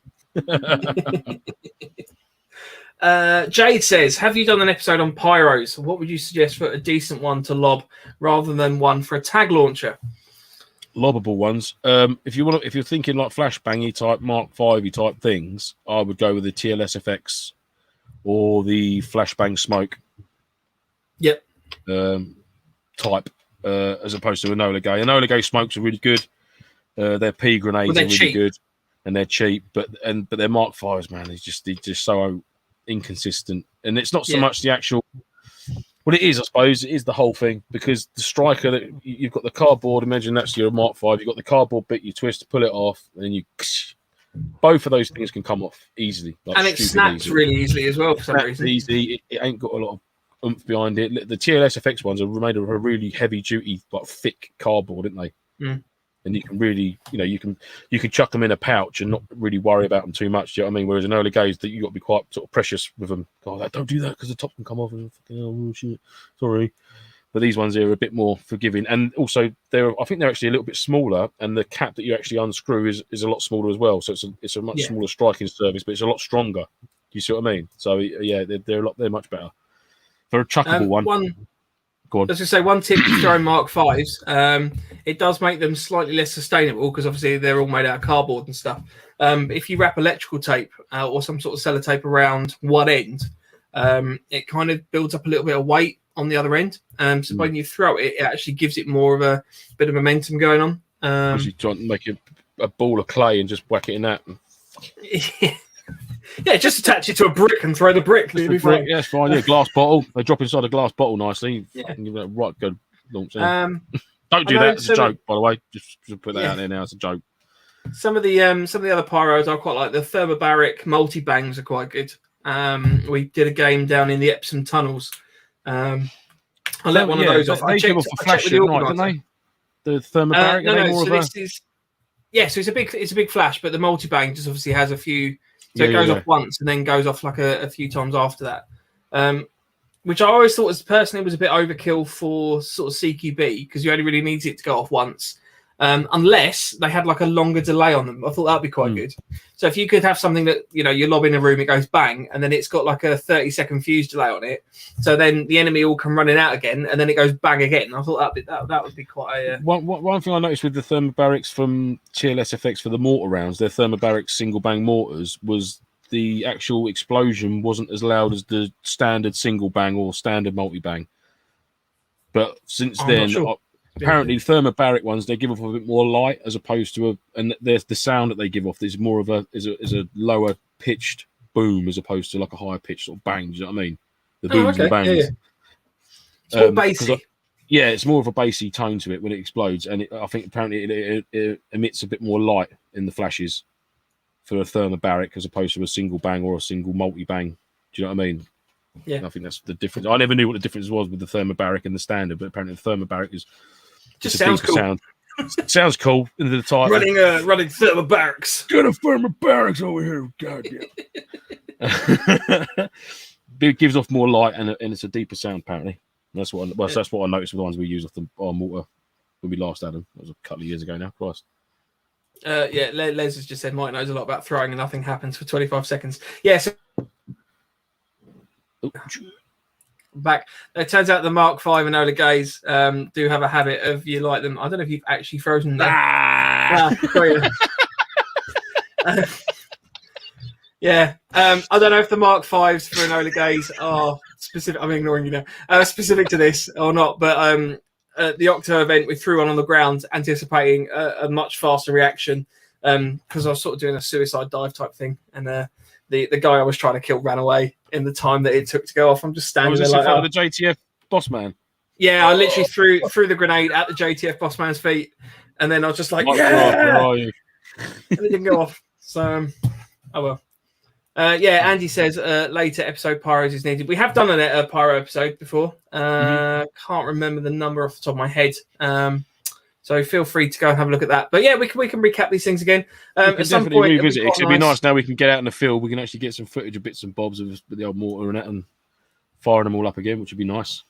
Jade says, "Have you done an episode on pyros? What would you suggest for a decent one to lob rather than one for a tag launcher?" Lobbable ones. If you're thinking like flashbangy type Mark 5 type things, I would go with the TLS FX or the flashbang smoke. Yep. Type as opposed to Enola Gay. Enola Gay smokes are really good. Their P grenades are really good, and they're cheap. But their Mark 5s, man, they're just so inconsistent. And it's not so much the actual. What it is, I suppose, it is the whole thing, because the striker that you've got the cardboard. Imagine that's your Mark 5. You've got the cardboard bit. You twist, pull it off, and then you. Both of those things can come off easily, and it snaps really easily as well for some reason. Easy. It ain't got a lot of oomph behind it. The TLS FX ones are made of a really heavy duty, like thick cardboard, aren't they? Mm. And you can really, you can chuck them in a pouch and not really worry about them too much. Do you know what I mean? Whereas in early days, that you got to be quite sort of precious with them. God, don't do that because the top can come off. And oh shit, sorry. But these ones here are a bit more forgiving, and also I think they're actually a little bit smuller, and the cap that you actually unscrew is a lot smaller as well. So it's a much smaller striking surface, but it's a lot stronger. Do you see what I mean? So yeah, they're much better for a chuckable one. Go on. As I say, one tip to throwing Mark 5s, it does make them slightly less sustainable because obviously they're all made out of cardboard and stuff. If you wrap electrical tape or some sort of sellotape around one end, it kind of builds up a little bit of weight on the other end. So when you throw it, it actually gives it more of a bit of momentum going on. You try and make a ball of clay and just whack it in that. Yeah, just attach it to a brick and throw the brick. Yeah, it's fine. Yeah, glass bottle. They drop inside a glass bottle nicely. Yeah. Right, good launch. Don't do that. It's a joke, by the way. Just put that out there now. It's a joke. Some of the other pyros I quite like. The thermobaric multi bangs are quite good. We did a game down in the Epsom tunnels. I let one of those off. They give off a flash at night, don't they? The thermobaric. So it's a big flash, but the multi bang just obviously has a few. So it goes off once and then goes off like a few times after that, which I always thought was a bit overkill for sort of CQB because you only really need it to go off once, unless they had like a longer delay on them. I thought that'd be quite good. So if you could have something that you lob in a room, it goes bang, and then it's got like a 30-second fuse delay on it, so then the enemy will come running out again, and then it goes bang again. I thought that would be quite a one thing I noticed with the thermobarics from TLS FX for the mortar rounds, their thermobaric single bang mortars, was the actual explosion wasn't as loud as the standard single bang or standard multi bang. But since then, apparently the thermobaric ones, they give off a bit more light as opposed to the sound that they give off is more of a lower pitched boom as opposed to like a higher pitched sort of bang. Do you know what I mean? The booms and the bangs. Yeah. It's more bassy. It's more of a bassy tone to it when it explodes, and I think apparently it emits a bit more light in the flashes for a thermobaric as opposed to a single bang or a single multi bang. Do you know what I mean? Yeah. And I think that's the difference. I never knew what the difference was with the thermobaric and the standard, but apparently the thermobaric is just sounds cool. Sounds cool into the title. Running thermobarics. Got a thermobarics over here, goddamn. It gives off more light and it's a deeper sound. Apparently, that's what I noticed with the ones we use off our mortar when we last had them. That was a couple of years ago now. Christ. Les has just said Mike knows a lot about throwing and nothing happens for 25 seconds. Yes. Back. It turns out the Mark 5 and Enola Gays do have a habit of you like them. I don't know if you've actually frozen them. I don't know if the Mark 5s for Enola Gays are specific. I'm ignoring you now. Specific to this or not, but at the Octo event, we threw one on the ground, anticipating a much faster reaction because I was sort of doing a suicide dive type thing, and the guy I was trying to kill ran away in the time that it took to go off. I'm just standing there like the JTF boss man. Yeah, I literally threw the grenade at the JTF boss man's feet, and then I was just like, where are you? And it didn't go off. So, oh well. Andy says later episode pyros is needed. We have done a pyro episode before. Can't remember the number off the top of my head. So feel free to go and have a look at that. But yeah, we can recap these things again. At some point, revisit it. It'd be nice now we can get out in the field. We can actually get some footage of bits and bobs of the old mortar and that, and firing them all up again, which would be nice.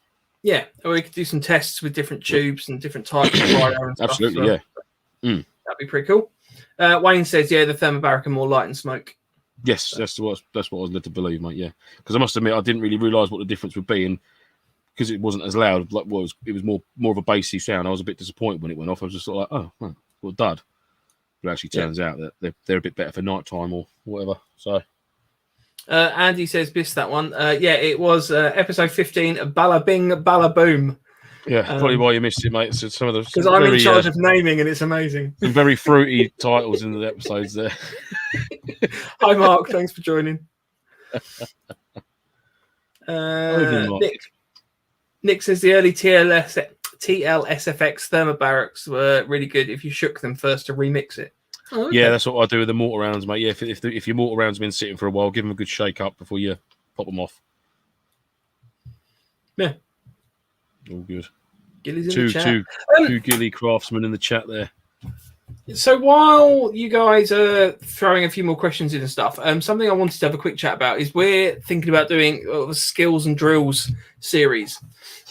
Yeah, or we could do some tests with different tubes and different types of fire and stuff. Absolutely, yeah. That'd be pretty cool. Wayne says, yeah, the thermobaric are more light and smoke. Yes, that's what I was led to believe, mate. Yeah, because I must admit I didn't really realise what the difference would be, and because it wasn't as loud, like it was more of a bassy sound. I was a bit disappointed when it went off. I was just sort of like, oh, what a dud. But it actually turns out that they're a bit better for night time or whatever. So. Andy says, missed that one. Yeah, it was episode 15, Balla Bing, Balla Boom. Yeah, probably why you missed it, mate. So some of the because I'm in charge of naming, and it's amazing. Some very fruity titles in the episodes there. Hi, Mark. Thanks for joining. Nick says the early TLSFX thermobarics were really good if you shook them first to remix it. Oh, okay. Yeah, that's what I do with the mortar rounds, mate. Yeah, if your mortar rounds have been sitting for a while, give them a good shake up before you pop them off. Yeah. All good. Gilly's in the chat. Two Gilly craftsmen in the chat there. So while you guys are throwing a few more questions in and stuff, something I wanted to have a quick chat about is we're thinking about doing a skills and drills series.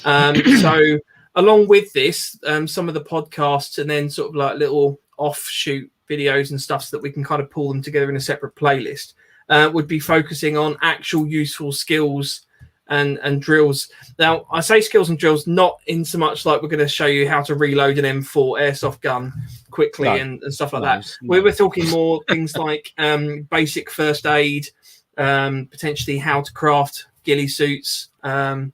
So along with this, some of the podcasts and then sort of like little offshoot videos and stuff so that we can kind of pull them together in a separate playlist would be focusing on actual useful skills and drills. Now, I say skills and drills not in so much like we're going to show you how to reload an M4 airsoft gun quickly and stuff like that. No. We're talking more things like basic first aid, potentially how to craft ghillie suits, from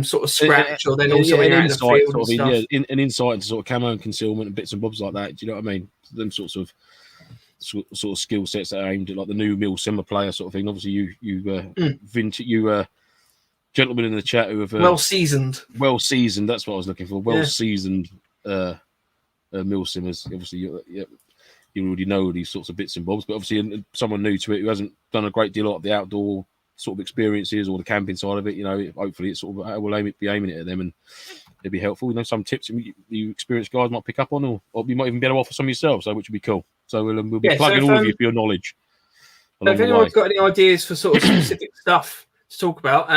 sort of scratch, or then also when you're in the field and stuff. An insight into sort of camo and concealment and bits and bobs like that. Do you know what I mean? Them sorts of skill sets that are aimed at like the new Milsim player sort of thing. Obviously, you gentlemen in the chat who have well seasoned. That's what I was looking for. Well seasoned Milsimmers. Obviously, you already know these sorts of bits and bobs. But obviously, someone new to it who hasn't done a great deal of the outdoor sort of experiences or the camping side of it. Hopefully, it's sort of will be aiming it at them and it'd be helpful. Some tips you experienced guys might pick up on, or you might even be able to offer some yourself, so which would be cool. So we'll be plugging all of you for your knowledge. So if anyone's got any ideas for sort of specific stuff to talk about,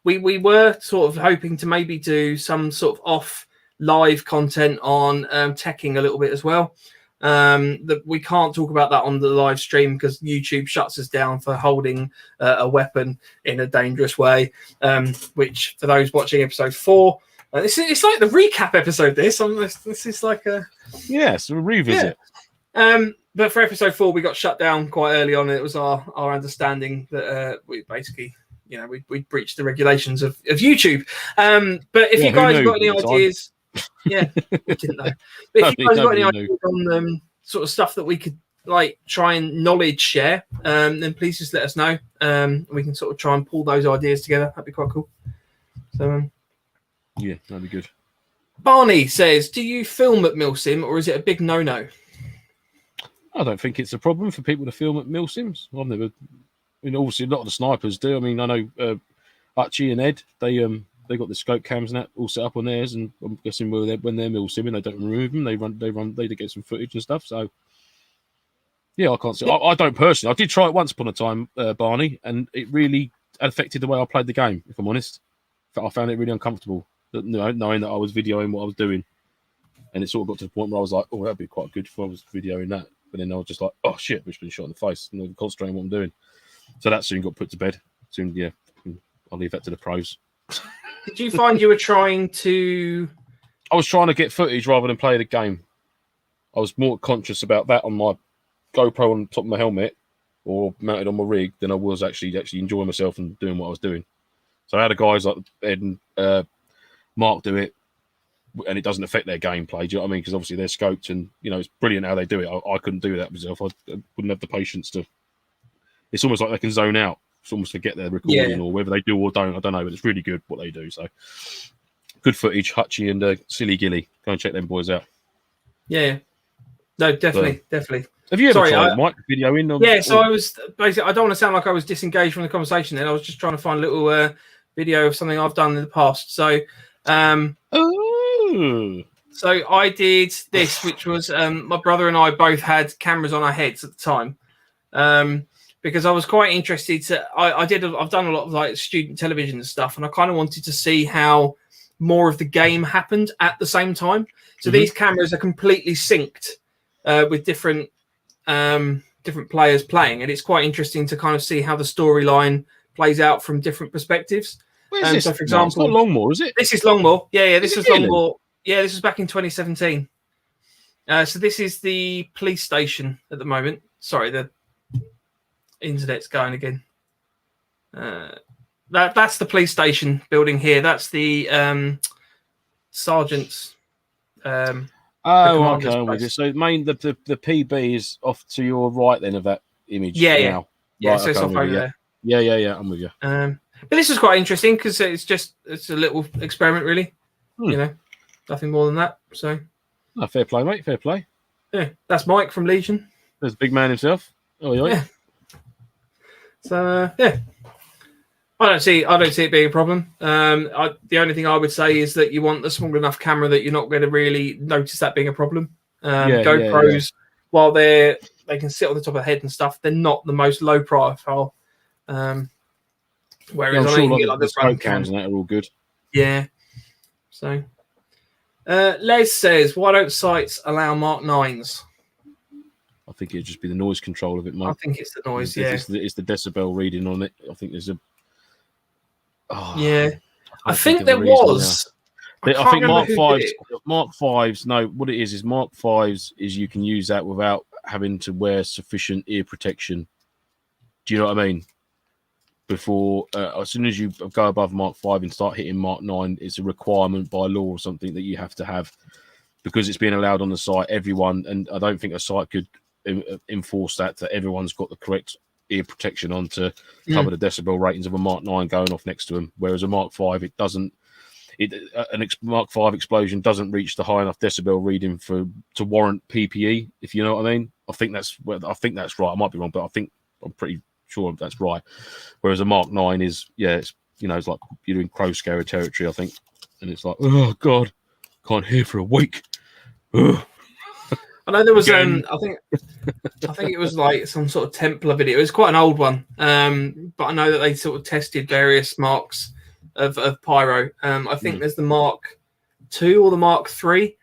we were sort of hoping to maybe do some sort of off live content on teching a little bit as well. That we can't talk about that on the live stream because YouTube shuts us down for holding a weapon in a dangerous way. Which for those watching episode 4. It's like the recap episode. This is like a a revisit. But for episode 4, we got shut down quite early on. It was our understanding that we basically, we breached the regulations of YouTube. But if you guys have got any ideas, we didn't know. But if you guys have got any ideas on sort of stuff that we could like try and knowledge share, then please just let us know. We can sort of try and pull those ideas together. That'd be quite cool. So. Yeah, that'd be good. Barney says, do you film at Milsim or is it a big no-no? I don't think it's a problem for people to film at Milsims. I've never... obviously, a lot of the snipers do. I mean, I know Archie and Ed, they got the scope cams and that all set up on theirs, and I'm guessing when they're Milsimming, they don't remove them. They get some footage and stuff, so... Yeah, I can't see... I don't personally. I did try it once upon a time, Barney, and it really affected the way I played the game, if I'm honest. I found it really uncomfortable. Knowing that I was videoing what I was doing, and it sort of got to the point where I was like, "Oh, that'd be quite good if I was videoing that." But then I was just like, "Oh shit, I've been shot in the face," and concentrating on what I'm doing. So that soon got put to bed. I'll leave that to the pros. Did you find you were trying to? I was trying to get footage rather than play the game. I was more conscious about that on my GoPro on top of my helmet or mounted on my rig than I was actually enjoying myself and doing what I was doing. So I had guys like Ed and Mark do it, and it doesn't affect their gameplay. Do you know what I mean? Because obviously they're scoped, and it's brilliant how they do it. I couldn't do that myself. I wouldn't have the patience to. It's almost like they can zone out. It's almost forget their recording, or whether they do or don't. I don't know, but it's really good what they do. So good footage, Hutchie and Silly Gilly. Go and check them boys out. Yeah, no, definitely. Have you ever tried, Mike, videoing? So I was basically. I don't want to sound like I was disengaged from the conversation. Then I was just trying to find a little video of something I've done in the past. So. So I did this, which was my brother and I both had cameras on our heads at the time. because I was quite interested to. I've done a lot of like student television and stuff, and I kind of wanted to see how more of the game happened at the same time. So these cameras are completely synced with different players playing, and it's quite interesting to kind of see how the storyline plays out from different perspectives. Where's this? So, for example, it's not Longmore, is it? This is Longmore. Yeah, this Is was it really? Longmore. Yeah, this was back in 2017. So this is the police station at the moment. Sorry, the internet's going again. That's the police station building here. That's the sergeant's. Oh, commander's okay. I'm with place. you. So the PB is off to your right then of that image. Yeah, now. Yeah, Right, so it's okay, off I'm over with you. there. Yeah. I'm with you. But this is quite interesting because it's a little experiment, really. Hmm. You know, nothing more than that. So Oh, fair play, mate. Fair play. yeah, that's Mike from Legion. There's the big man himself. Oh, Yeah. So yeah, I don't see it being a problem. The only thing I would say is that you want a small enough camera that you're not going to really notice that being a problem. GoPros, while they can sit on the top of the head and stuff, they're not the most low profile. Whereas I'm I know sure you can like get like the the run scope cams and that are all good. Yeah. So Les says, why don't sites allow Mark 9s? I think it'd just be the noise control of it, mate. I think it's the noise, It's the decibel reading on it. I think there's a. Oh, yeah. I think of there the reason was. now. I can't think remember who did it. Mark 5s. No, what it is Mark 5s is you can use that without having to wear sufficient ear protection. Do you know what I mean? Before, as soon as you go above Mark 5 and start hitting Mark 9, it's a requirement by law or something that you have to have because it's being allowed on the site. Everyone, and I don't think a site could enforce that everyone's got the correct ear protection on to cover the decibel ratings of a Mark 9 going off next to them. Whereas a Mark 5, it doesn't. Mark 5 explosion doesn't reach the high enough decibel reading to warrant PPE. If you know what I mean, I think that's right. I might be wrong, but I'm pretty sure that's right. Whereas a Mark 9 is, it's it's like you're in crow scare territory, I think, and it's like, oh god, can't hear for a week. Ugh. I know there was I think it was like some sort of Templar video. It was quite an old one, but I know that they sort of tested various marks of pyro. I think there's the Mark 2 or the Mark 3,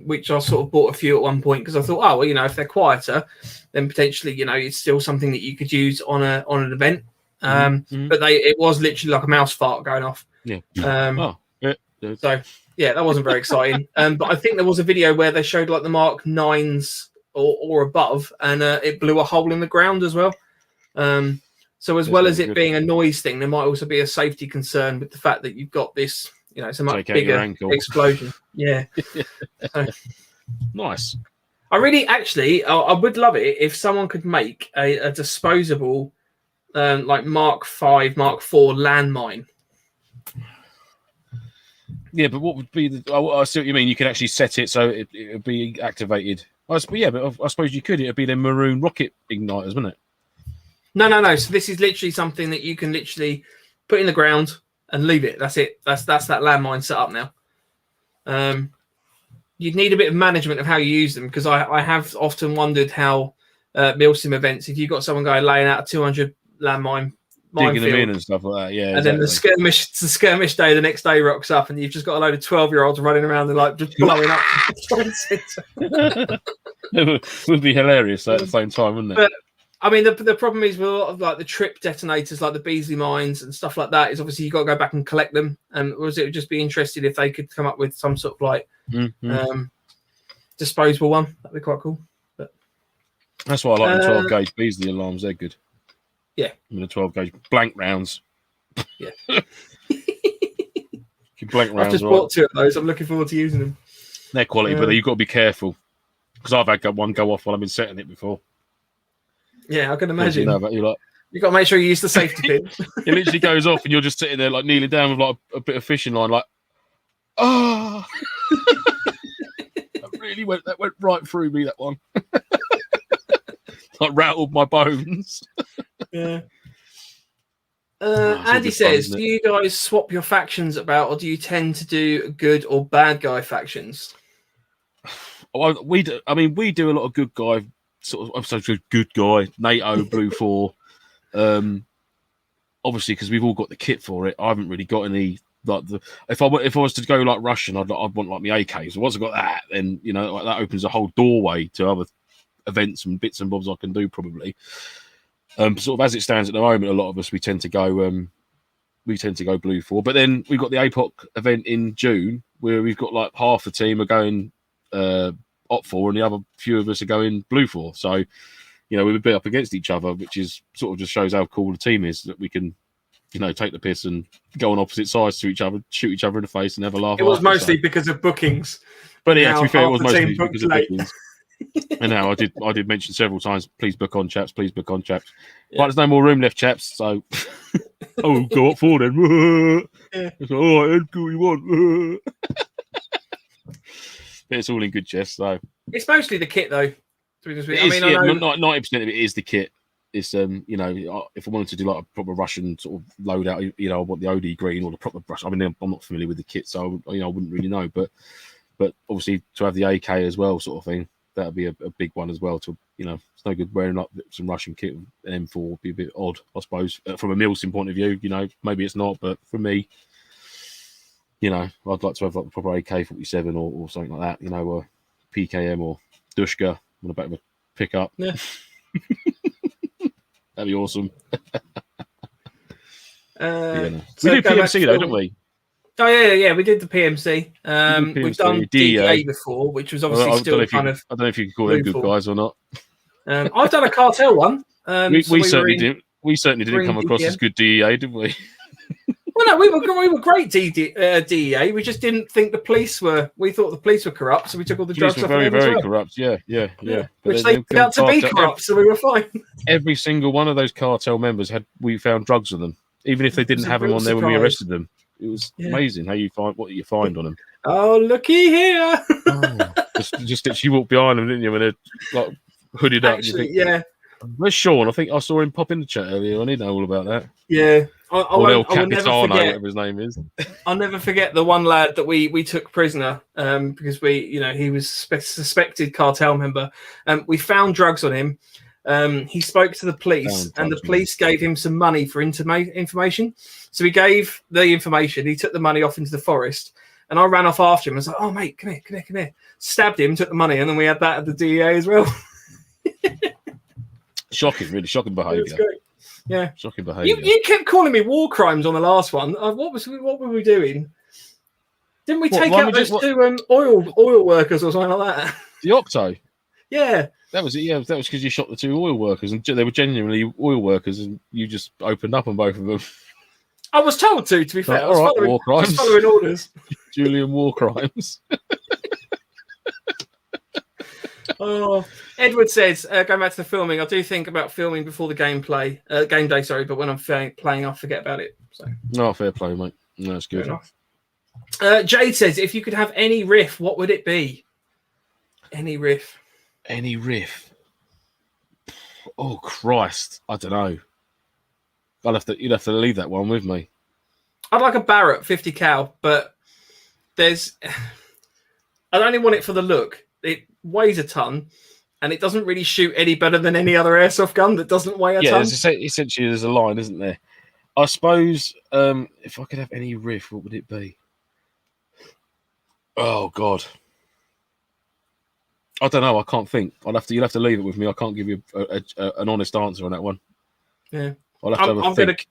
which I sort of bought a few at one point because I thought, oh well, if they're quieter, then potentially it's still something that you could use on an event. But it was literally like a mouse fart going off. Yeah. So yeah, that wasn't very exciting. But I think there was a video where they showed like the Mark 9s or above, and it blew a hole in the ground as well. So as well as it being a noise thing, there might also be a safety concern with the fact that you've got this, it's a much bigger explosion. Yeah. So, nice. I really, I would love it if someone could make a disposable, like Mark 5, Mark 4 landmine. Yeah, but what would be I see what you mean. You could actually set it so it would be activated. But I suppose you could. It would be the maroon rocket igniters, wouldn't it? No. So this is literally something that you can literally put in the ground and leave it. That's it. That's that landmine set up now. You'd need a bit of management of how you use them because I have often wondered how Milsim events, if you've got someone going laying out a 200 landmine digging them in and stuff like that, yeah. And then the skirmish day, the next day rocks up, and you've just got a load of 12-year-olds running around and like just blowing up. It would be hilarious at the same time, wouldn't it? But I mean, the problem is with a lot of like the trip detonators, like the Beasley mines and stuff like that, is obviously you've got to go back and collect them. And it would just be interested if they could come up with some sort of like disposable one. That'd be quite cool. But that's why I like the 12 gauge Beasley alarms. They're good. Yeah, I mean, the 12 gauge blank rounds. Yeah, blank rounds. I've just bought 2 of those. I'm looking forward to using them. They're quality, but you've got to be careful because I've had one go off while I've been setting it before. Yeah, I can imagine. You've got to make sure you use the safety pin. It literally goes off, and you're just sitting there like kneeling down with like a bit of fishing line, like, oh. That went right through me. That one. Like rattled my bones. Yeah. Andy says, do you guys swap your factions about, or do you tend to do good or bad guy factions? We do a lot of good guy sort of I'm such a good guy. NATO Blue 4. Obviously, because we've all got the kit for it. I haven't really got any. Like if I was to go like Russian, I'd want like my AKs. So once I got that, then like, that opens a whole doorway to other events and bits and bobs I can do probably. Sort of as it stands at the moment, a lot of us we tend to go Blue 4. But then we've got the APOC event in June where we've got like half the team are going Op 4 and the other few of us are going Blue 4. So we would be up against each other, which is sort of just shows how cool the team is that we can. Take the piss and go on opposite sides to each other, shoot each other in the face, and have a laugh. It was mostly because of bookings. But yeah, to be fair, it was mostly because of bookings. And now I did mention several times, please book on, chaps. Please book on, chaps. Yeah. But there's no more room left, chaps. So, go up for then. Yeah. It's like, all right, then, do what you want. But it's all in good chess. So it's mostly the kit, though. I mean, 90% of it is the kit. It's if I wanted to do like a proper Russian sort of loadout, I want the OD green or the proper brush. I mean, I'm not familiar with the kit, so I wouldn't really know. But obviously to have the AK as well, sort of thing, that'd be a big one as well. To it's no good wearing like some Russian kit. An M4 would be a bit odd, I suppose, from a Milsim point of view. Maybe it's not, but for me, I'd like to have like a proper AK-47 or something like that. Or PKM or Dushka on the back of a pickup. Yeah. That'd be awesome. So we did PMC though, didn't we? Oh yeah, we did the PMC. We've done DEA before, which was obviously still kind of. I don't know if you could call them good guys or not. I've done a cartel one. We certainly didn't. We certainly didn't come across as good DEA, did we? Well, no, we were great DEA. We just didn't think the police were. We thought the police were corrupt, so we took all the drugs off them. Very corrupt. Yeah. Which they turned out to be corrupt, so we were fine. Every single one of those cartel members we found drugs on them, even if they didn't have them on there when we arrested them. It was amazing how you find what you find on them. Oh, looky here! just that you walked behind them, didn't you? When they're like hooded up. Actually, yeah. Where's Sean? I think I saw him pop in the chat earlier. I need to know all about that. Yeah. I will never forget. Whatever his name is. I'll never forget the one lad that we took prisoner because he was suspected cartel member. We found drugs on him. He spoke to the police, and the police gave him some money for information. So he gave the information. He took the money off into the forest, and I ran off after him. I was like, "Oh mate, come here!" Stabbed him, took the money, and then we had that at the DEA as well. Really shocking behaviour. Yeah, shocking behaviour. You kept calling me war crimes on the last one. What were we doing? Didn't we take out those two oil workers or something like that? The Octo. Yeah, that was it. Yeah, that was because you shot the two oil workers, and they were genuinely oil workers, and you just opened up on both of them. I was told to be fair. I was following orders. Julian war crimes. Oh, Edward says, going back to the filming, I do think about filming before the game day, but when I'm playing, I forget about it. So, no, fair play, mate. No, that's good. Jade says, if you could have any riff, what would it be? Any riff. Oh, Christ. I don't know. You'd have to leave that one with me. I'd like a Barrett 50 cal, but I only want it for the look. It weighs a ton, and it doesn't really shoot any better than any other airsoft gun that doesn't weigh a ton. Yeah, essentially there's a line, isn't there? I suppose if I could have any riff, what would it be? Oh God, I don't know. I can't think. You'll have to leave it with me. I can't give you an honest answer on that one. Yeah, I'll have to have a think.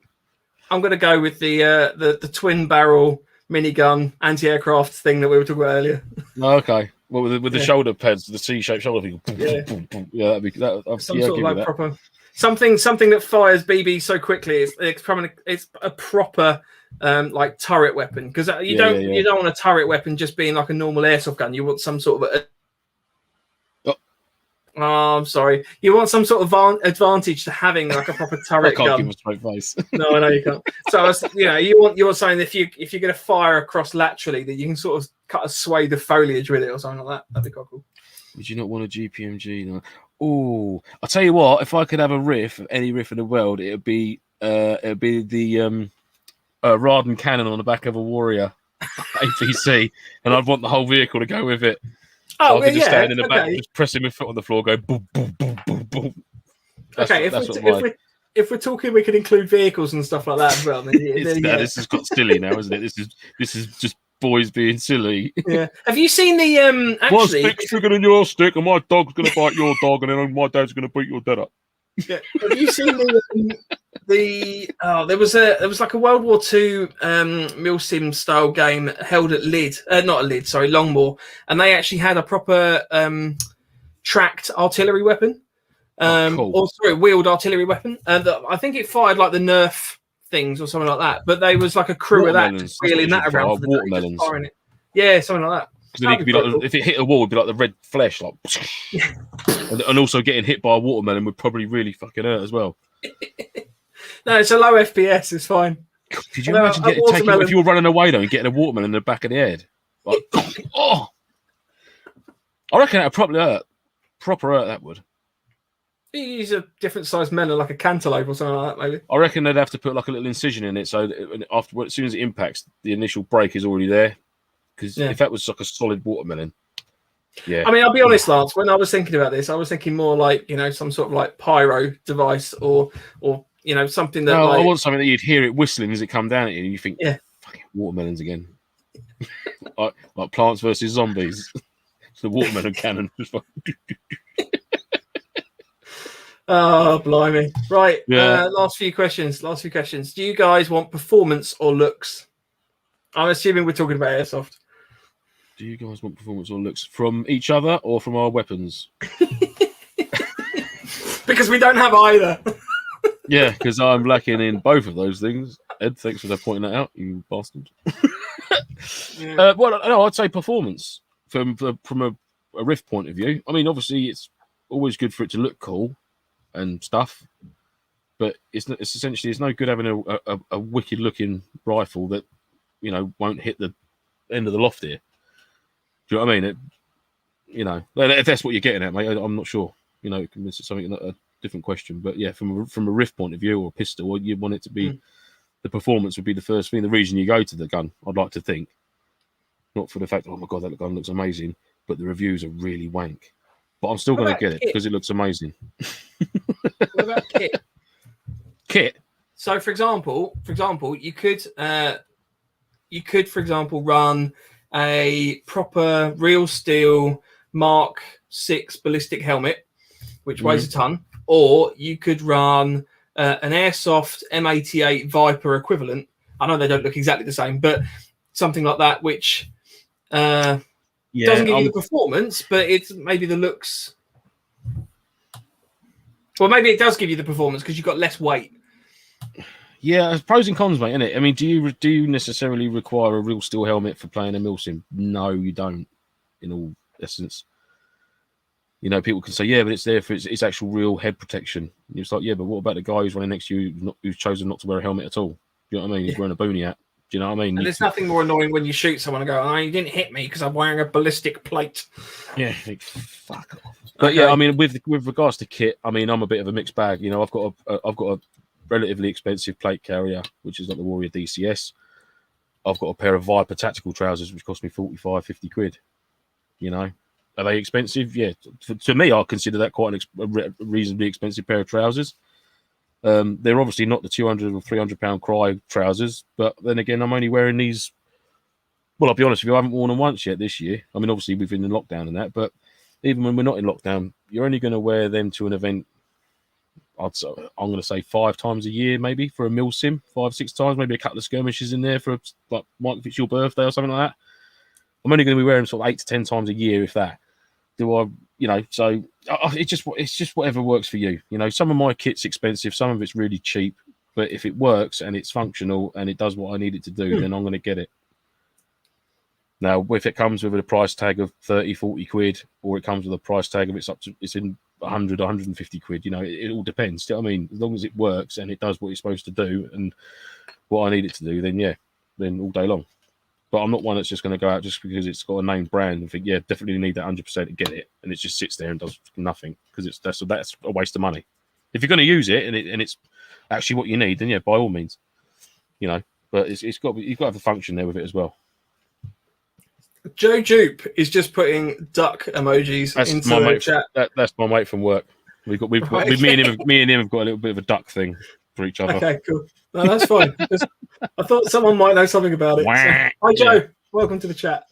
I'm gonna go with the twin barrel minigun anti-aircraft thing that we were talking about earlier. Oh, okay. Well, with the shoulder pads, the C-shaped shoulder thing. Yeah, that'd be that. Some sort of like proper something that fires BB so quickly. It's a proper like turret weapon, because you don't want a turret weapon just being like a normal airsoft gun. You want some sort of I'm sorry. You want some sort of advantage to having like a proper turret gun. I can't give a straight face. No, I know you can't. So you want something if you're going to fire across laterally that you can sort of cut a swathe of foliage with it or something like that. That'd be quite cool. Would you not want a GPMG? No. Oh, I'll tell you what. If I could have a riff, any riff in the world, it'd be the Raden cannon on the back of a Warrior APC, and I'd want the whole vehicle to go with it. So I could just stand in the back, just pressing my foot on the floor, go boom, boom, boom, boom, Okay, if we're talking, we can include vehicles and stuff like that as well. This has got silly now, isn't it? This is just boys being silly. Yeah. Have you seen the My stick's bigger than your stick, and my dog's going to bite your dog, and then my dad's going to beat your dad up. Yeah. Have you seen there was like a World War II Milsim style game held at Longmoor, and they actually had a proper tracked artillery weapon. Cool. Wheeled artillery weapon. I think it fired like the Nerf things or something like that. But they was like a crew of that just wheeling that around. Watermelons. Yeah, something like that. Then it could be like, if it hit a wall, it'd be like the red flesh, like, and also getting hit by a watermelon would probably really fucking hurt as well. No, it's a low FPS. It's fine. Could you imagine if you were running away though and getting a watermelon in the back of the head? Like, oh, I reckon that would probably hurt. Proper hurt that would. Use a different sized melon, like a cantaloupe or something like that, maybe. I reckon they'd have to put like a little incision in it, so that as soon as it impacts, the initial break is already there. Because if that was like a solid watermelon, yeah. I mean, I'll be honest, Lance. When I was thinking about this, I was thinking more like some sort of like pyro device or something that. No, I want something that you'd hear it whistling as it come down at you, and you think, fucking watermelons again. like Plants versus Zombies. It's the watermelon cannon. Oh, blimey! Right, yeah. Last few questions. Do you guys want performance or looks? I'm assuming we're talking about airsoft. Do you guys want performance or looks from each other or from our weapons? Because we don't have either. Yeah, because I'm lacking in both of those things. Ed, thanks for pointing that out, you bastard. Yeah. Well, no, I'd say performance from a riff point of view. I mean, obviously, it's always good for it to look cool and stuff, but it's essentially it's no good having a wicked looking rifle that won't hit the end of the loft here. Do you know what I mean? If that's what you're getting at, mate, I'm not sure. It's something a different question, but yeah, from a riff point of view or a pistol, you want it to be the performance would be the first thing. The reason you go to the gun, I'd like to think, not for the fact, oh my god, that gun looks amazing, but the reviews are really wank. But I'm still going to get it because it looks amazing. What about kit? Kit. So, for example, you could, for example, run a proper real steel Mark 6 ballistic helmet, which weighs a ton, or you could run an Airsoft M88 Viper equivalent. I know they don't look exactly the same, but something like that, which doesn't give you the performance, but it's maybe the looks. Well, maybe it does give you the performance because you've got less weight. Yeah, there's pros and cons, mate, isn't it? I mean, do you necessarily require a real steel helmet for playing a Milsim? No, you don't, in all essence. People can say, yeah, but it's there for its actual real head protection. And it's like, yeah, but what about the guy who's running next to you who's chosen not to wear a helmet at all? Do you know what I mean? He's wearing a boonie hat. Do you know what I mean? And there's nothing more annoying when you shoot someone and go, oh, you didn't hit me because I'm wearing a ballistic plate. Yeah, fuck off. But yeah, I mean, with regards to kit, I mean, I'm a bit of a mixed bag. I've got a relatively expensive plate carrier, which is like the Warrior DCS. I've got a pair of Viper tactical trousers, which cost me 45, 50 quid. Are they expensive? Yeah. To me, I consider that quite a reasonably expensive pair of trousers. They're obviously not the 200 or 300 pound cry trousers, but then again, I'm only wearing these. Well, I'll be honest with you, I haven't worn them once yet this year. I mean, obviously we've been in lockdown and that, but even when we're not in lockdown, you're only going to wear them to an event. I'm going to say 5 times a year, maybe for a Milsim, 5-6 times, maybe a couple of skirmishes in there for like if it's your birthday or something like that. I'm only going to be wearing them sort of 8 to 10 times a year, if that. So it's just whatever works for you. Some of my kit's expensive, some of it's really cheap, but if it works and it's functional and it does what I need it to do, then I'm going to get it. Now, if it comes with a price tag of 30, 40 quid, or it comes with a price tag of it's in 100, 150 quid, it all depends. Do you know what I mean? As long as it works and it does what it's supposed to do and what I need it to do, then all day long. But I'm not one that's just going to go out just because it's got a named brand and think, yeah, definitely need that 100% to get it, and it just sits there and does nothing because that's a waste of money. If you're going to use it and it's actually what you need, then yeah, by all means, But you've got to have a function there with it as well. Joe Jupe is just putting duck emojis into the chat. That's my mate from work. We've got me and him have got a little bit of a duck thing for each other. Okay, cool. No, that's fine. I thought someone might know something about it. So. Hi, Joe. Welcome to the chat.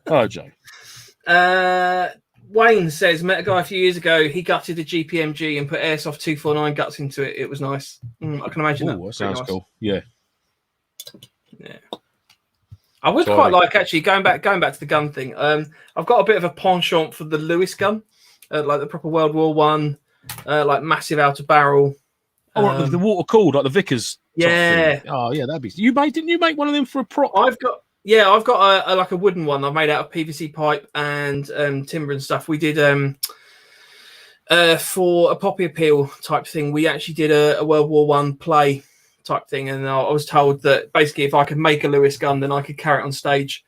Hello, Joe. Wayne says, met a guy a few years ago. He gutted a GPMG and put Airsoft 249 guts into it. It was nice. I can imagine that. That sounds nice. cool. Yeah. I would quite like, actually, going back to the gun thing. I've got a bit of a penchant for the Lewis gun, like the proper World War One, like massive outer barrel. The water cooled, like the Vickers. Yeah. Oh yeah, that'd be. Didn't you make one of them for a prop? I've got a like a wooden one I made out of PVC pipe and timber and stuff. We did for a poppy appeal type thing. We actually did a World War One play type thing, and I was told that basically if I could make a Lewis gun, then I could carry it on stage.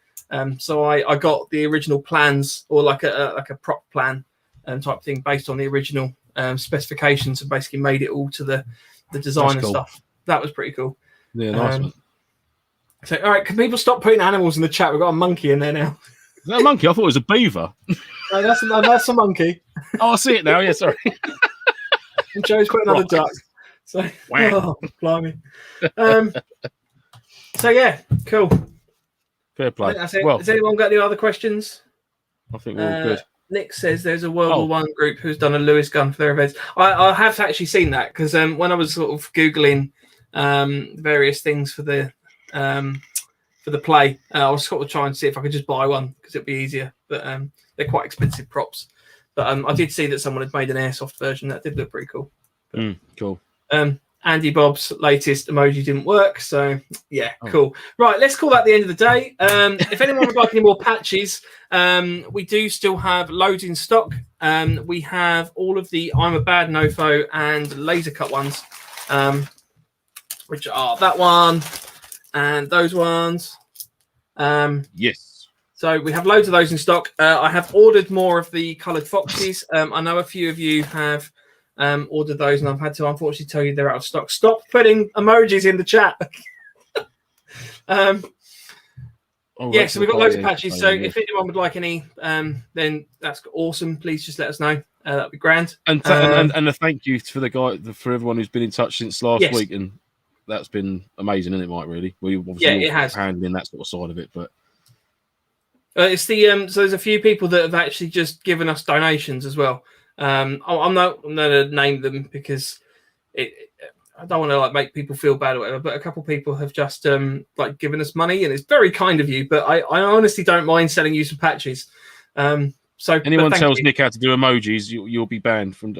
So I got the original plans, or like a prop plan type thing based on the original specifications, and basically made it all to the design and stuff. That was pretty cool. Yeah, nice one. So, all right, can people stop putting animals in the chat? We've got a monkey in there now. Is that a monkey? I thought it was a beaver. No, that's a monkey. Oh, I see it now. Yeah, sorry. And Joe's put another duck. So, wow. Oh, blimey. So, yeah, cool. Fair play. That's it. Well, has anyone got any other questions? I think we're all good. Nick says there's a World War One group who's done a Lewis gun for their events. I have actually seen that because when I was sort of Googling various things for the play, I was sort of trying to see if I could just buy one because it'd be easier. But they're quite expensive props. But I did see that someone had made an Airsoft version that did look pretty cool. Cool. Andy Bob's latest emoji didn't work, so yeah, cool. Right, let's call that the end of the day. If anyone would like any more patches, we do still have loads in stock. We have all of the I'm a Bad Nofo and laser cut ones, which are that one and those ones. Yes. So we have loads of those in stock. I have ordered more of the coloured foxes. I know a few of you have ordered those, and I've had to unfortunately tell you they're out of stock. Stop putting emojis in the chat. So we've got loads of patches. So if anyone would like any, then that's awesome. Please just let us know. That'd be grand. And a thank you for for everyone who's been in touch since last week, and that's been amazing, isn't it, Mike? Really, we obviously it has handling that sort of side of it, but it's the so there's a few people that have actually just given us donations as well. I'm not going to name them because I don't want to like make people feel bad or whatever. But a couple of people have just like given us money, and it's very kind of you. But I honestly don't mind selling you some patches. So anyone tells Nick how to do emojis, you'll be banned from.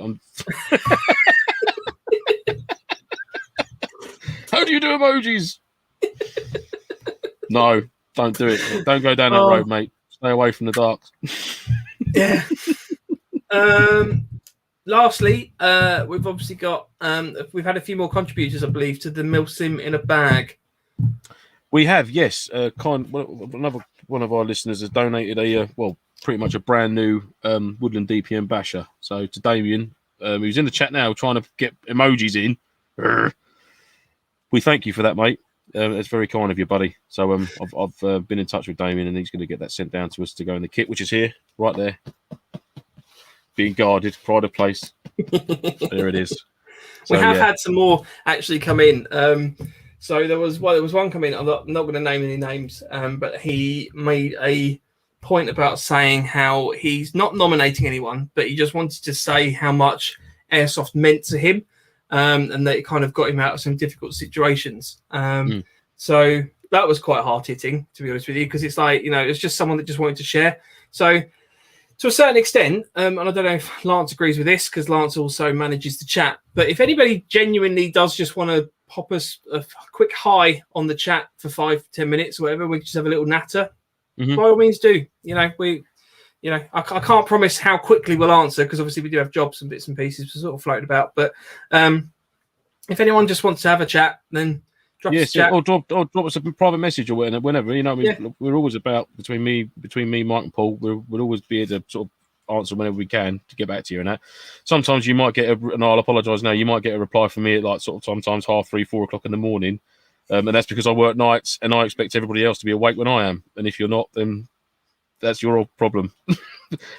How do you do emojis? No, don't do it. Don't go down that road, mate. Stay away from the dark. Yeah. Lastly, we've obviously got we've had a few more contributors, I believe, to the Milsim in a bag. We have, yes. Another one of our listeners has donated pretty much a brand new Woodland DPM basher. So to Damien, who's in the chat now trying to get emojis in. We thank you for that, mate. It's very kind of you, buddy. So I've been in touch with Damien, and he's going to get that sent down to us to go in the kit, which is here, right there. Being guarded, pride of place. There it is. So, we have had some more actually come in. So there was one come in. I'm not going to name any names, but he made a point about saying how he's not nominating anyone, but he just wanted to say how much Airsoft meant to him, and that it kind of got him out of some difficult situations. So that was quite hard hitting, to be honest with you, because it's like, it's just someone that just wanted to share. So to a certain extent, and I don't know if Lance agrees with this because Lance also manages the chat, but if anybody genuinely does just want to pop us a quick hi on the chat for 5-10 minutes or whatever, we can just have a little natter. By all means do. I can't promise how quickly we'll answer because obviously we do have jobs and bits and pieces we're sort of floating about. But if anyone just wants to have a chat, then drop us a chat. Or drop us a private message or whenever. We're always about between me, Mike and Paul. We'll always be able to sort of answer whenever we can to get back to you and that. Sometimes you might get and I'll apologise now. You might get a reply from me at like sort of sometimes 3:30, 4 o'clock in the morning, and that's because I work nights and I expect everybody else to be awake when I am. And if you're not, then that's your problem.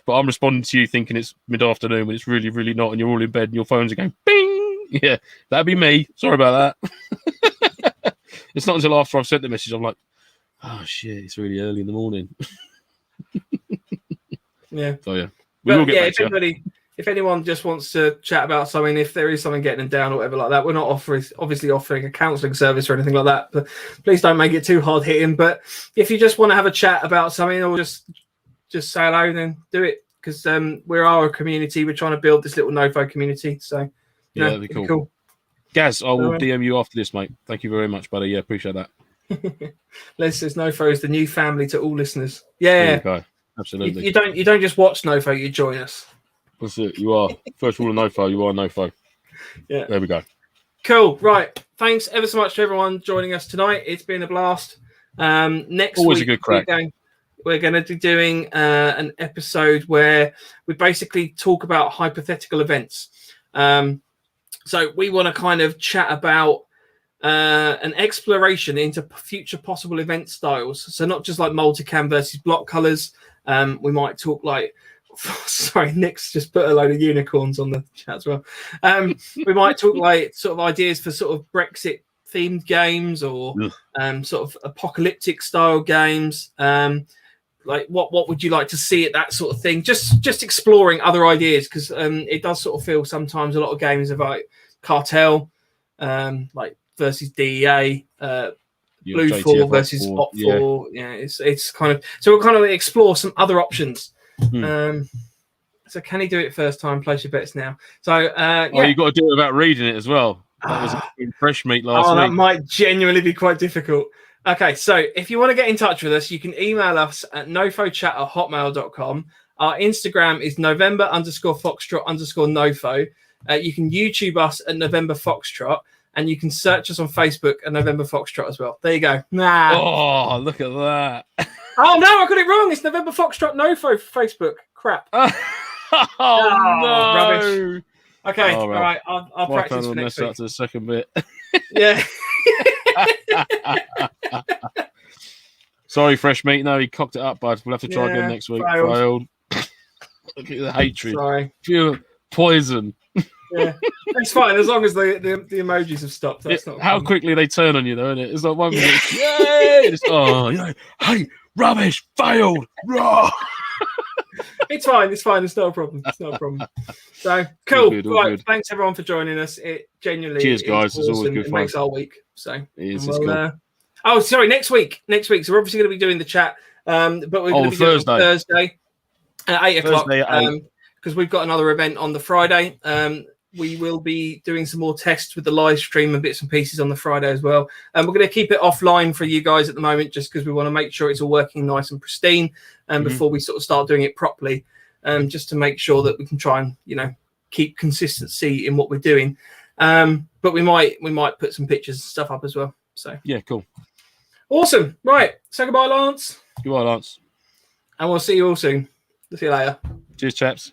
But I'm responding to you thinking it's mid-afternoon when it's really, really not, and you're all in bed and your phones are going bing. Yeah, that'd be me. Sorry about that. It's not until after I've sent the message I'm like, oh shit, it's really early in the morning. Yeah. So yeah, we will get back to you. If anyone just wants to chat about something, if there is something getting them down or whatever like that, we're not obviously offering a counselling service or anything like that. But please don't make it too hard hitting. But if you just want to have a chat about something or just say hello, then do it, because we are a community. We're trying to build this little Novo community. So yeah, that'd be cool. Gaz, I will DM you after this, mate. Thank you very much, buddy. Yeah, appreciate that. Les says Nofo is the new family to all listeners. Yeah, there you go. Absolutely. You don't just watch Nofo, you join us. That's it. You are first rule of Nofo. You are Nofo. Yeah. There we go. Cool. Right. Thanks ever so much to everyone joining us tonight. It's been a blast. Next always week, a good crack. We're going to be doing an episode where we basically talk about hypothetical events. So we want to kind of chat about an exploration into future possible event styles. So not just like multicam versus block colors. We might talk like, sorry, Nick's just put a load of unicorns on the chat as well. We might talk like sort of ideas for sort of Brexit themed games or sort of apocalyptic style games. Like what would you like to see at that sort of thing? Just exploring other ideas, because it does sort of feel sometimes a lot of games about cartel, like versus DEA, Blue 4 versus Op 4. Yeah, it's kind of, so we'll kind of explore some other options. So can he do it first time? Place your bets now. So you got to do it without reading it as well. That was in fresh meat last week. That might genuinely be quite difficult. Okay, so if you want to get in touch with us, you can email us at nofochat@hotmail.com. Our Instagram is November_Foxtrot_Nofo. You can YouTube us at November Foxtrot, and you can search us on Facebook at November Foxtrot as well. There you go. Oh, look at that. Oh, no, I got it wrong. It's November Foxtrot Nofo for Facebook. Crap. No. Rubbish. Okay, all right. I'll practice for next week. Up to the second bit. Yeah. Sorry, fresh meat. No, he cocked it up, bud. We'll have to try again next week. Failed. Look at the hatred. Sorry. Pure poison. Yeah, it's fine as long as the emojis have stopped. That's not how quickly they turn on you, though, isn't it? It's like 1 minute. Yay! It's, hey, rubbish, failed. Raw. It's fine. It's not a problem. So cool. Good. Thanks everyone for joining us. It genuinely. Cheers, guys. It's always good fun. It makes our week. So it is. It's cool. Oh, sorry. Next week. So we're obviously going to be doing the chat, but we're going to be doing it on Thursday at 8 o'clock. Because we've got another event on the Friday. We will be doing some more tests with the live stream and bits and pieces on the Friday as well. And we're going to keep it offline for you guys at the moment, just because we want to make sure it's all working nice and pristine before we sort of start doing it properly, just to make sure that we can try and, keep consistency in what we're doing. But we might put some pictures and stuff up as well. So yeah, cool. Awesome. Right. Say goodbye, Lance. Goodbye, Lance. And we'll see you all soon. See you later. Cheers, chaps.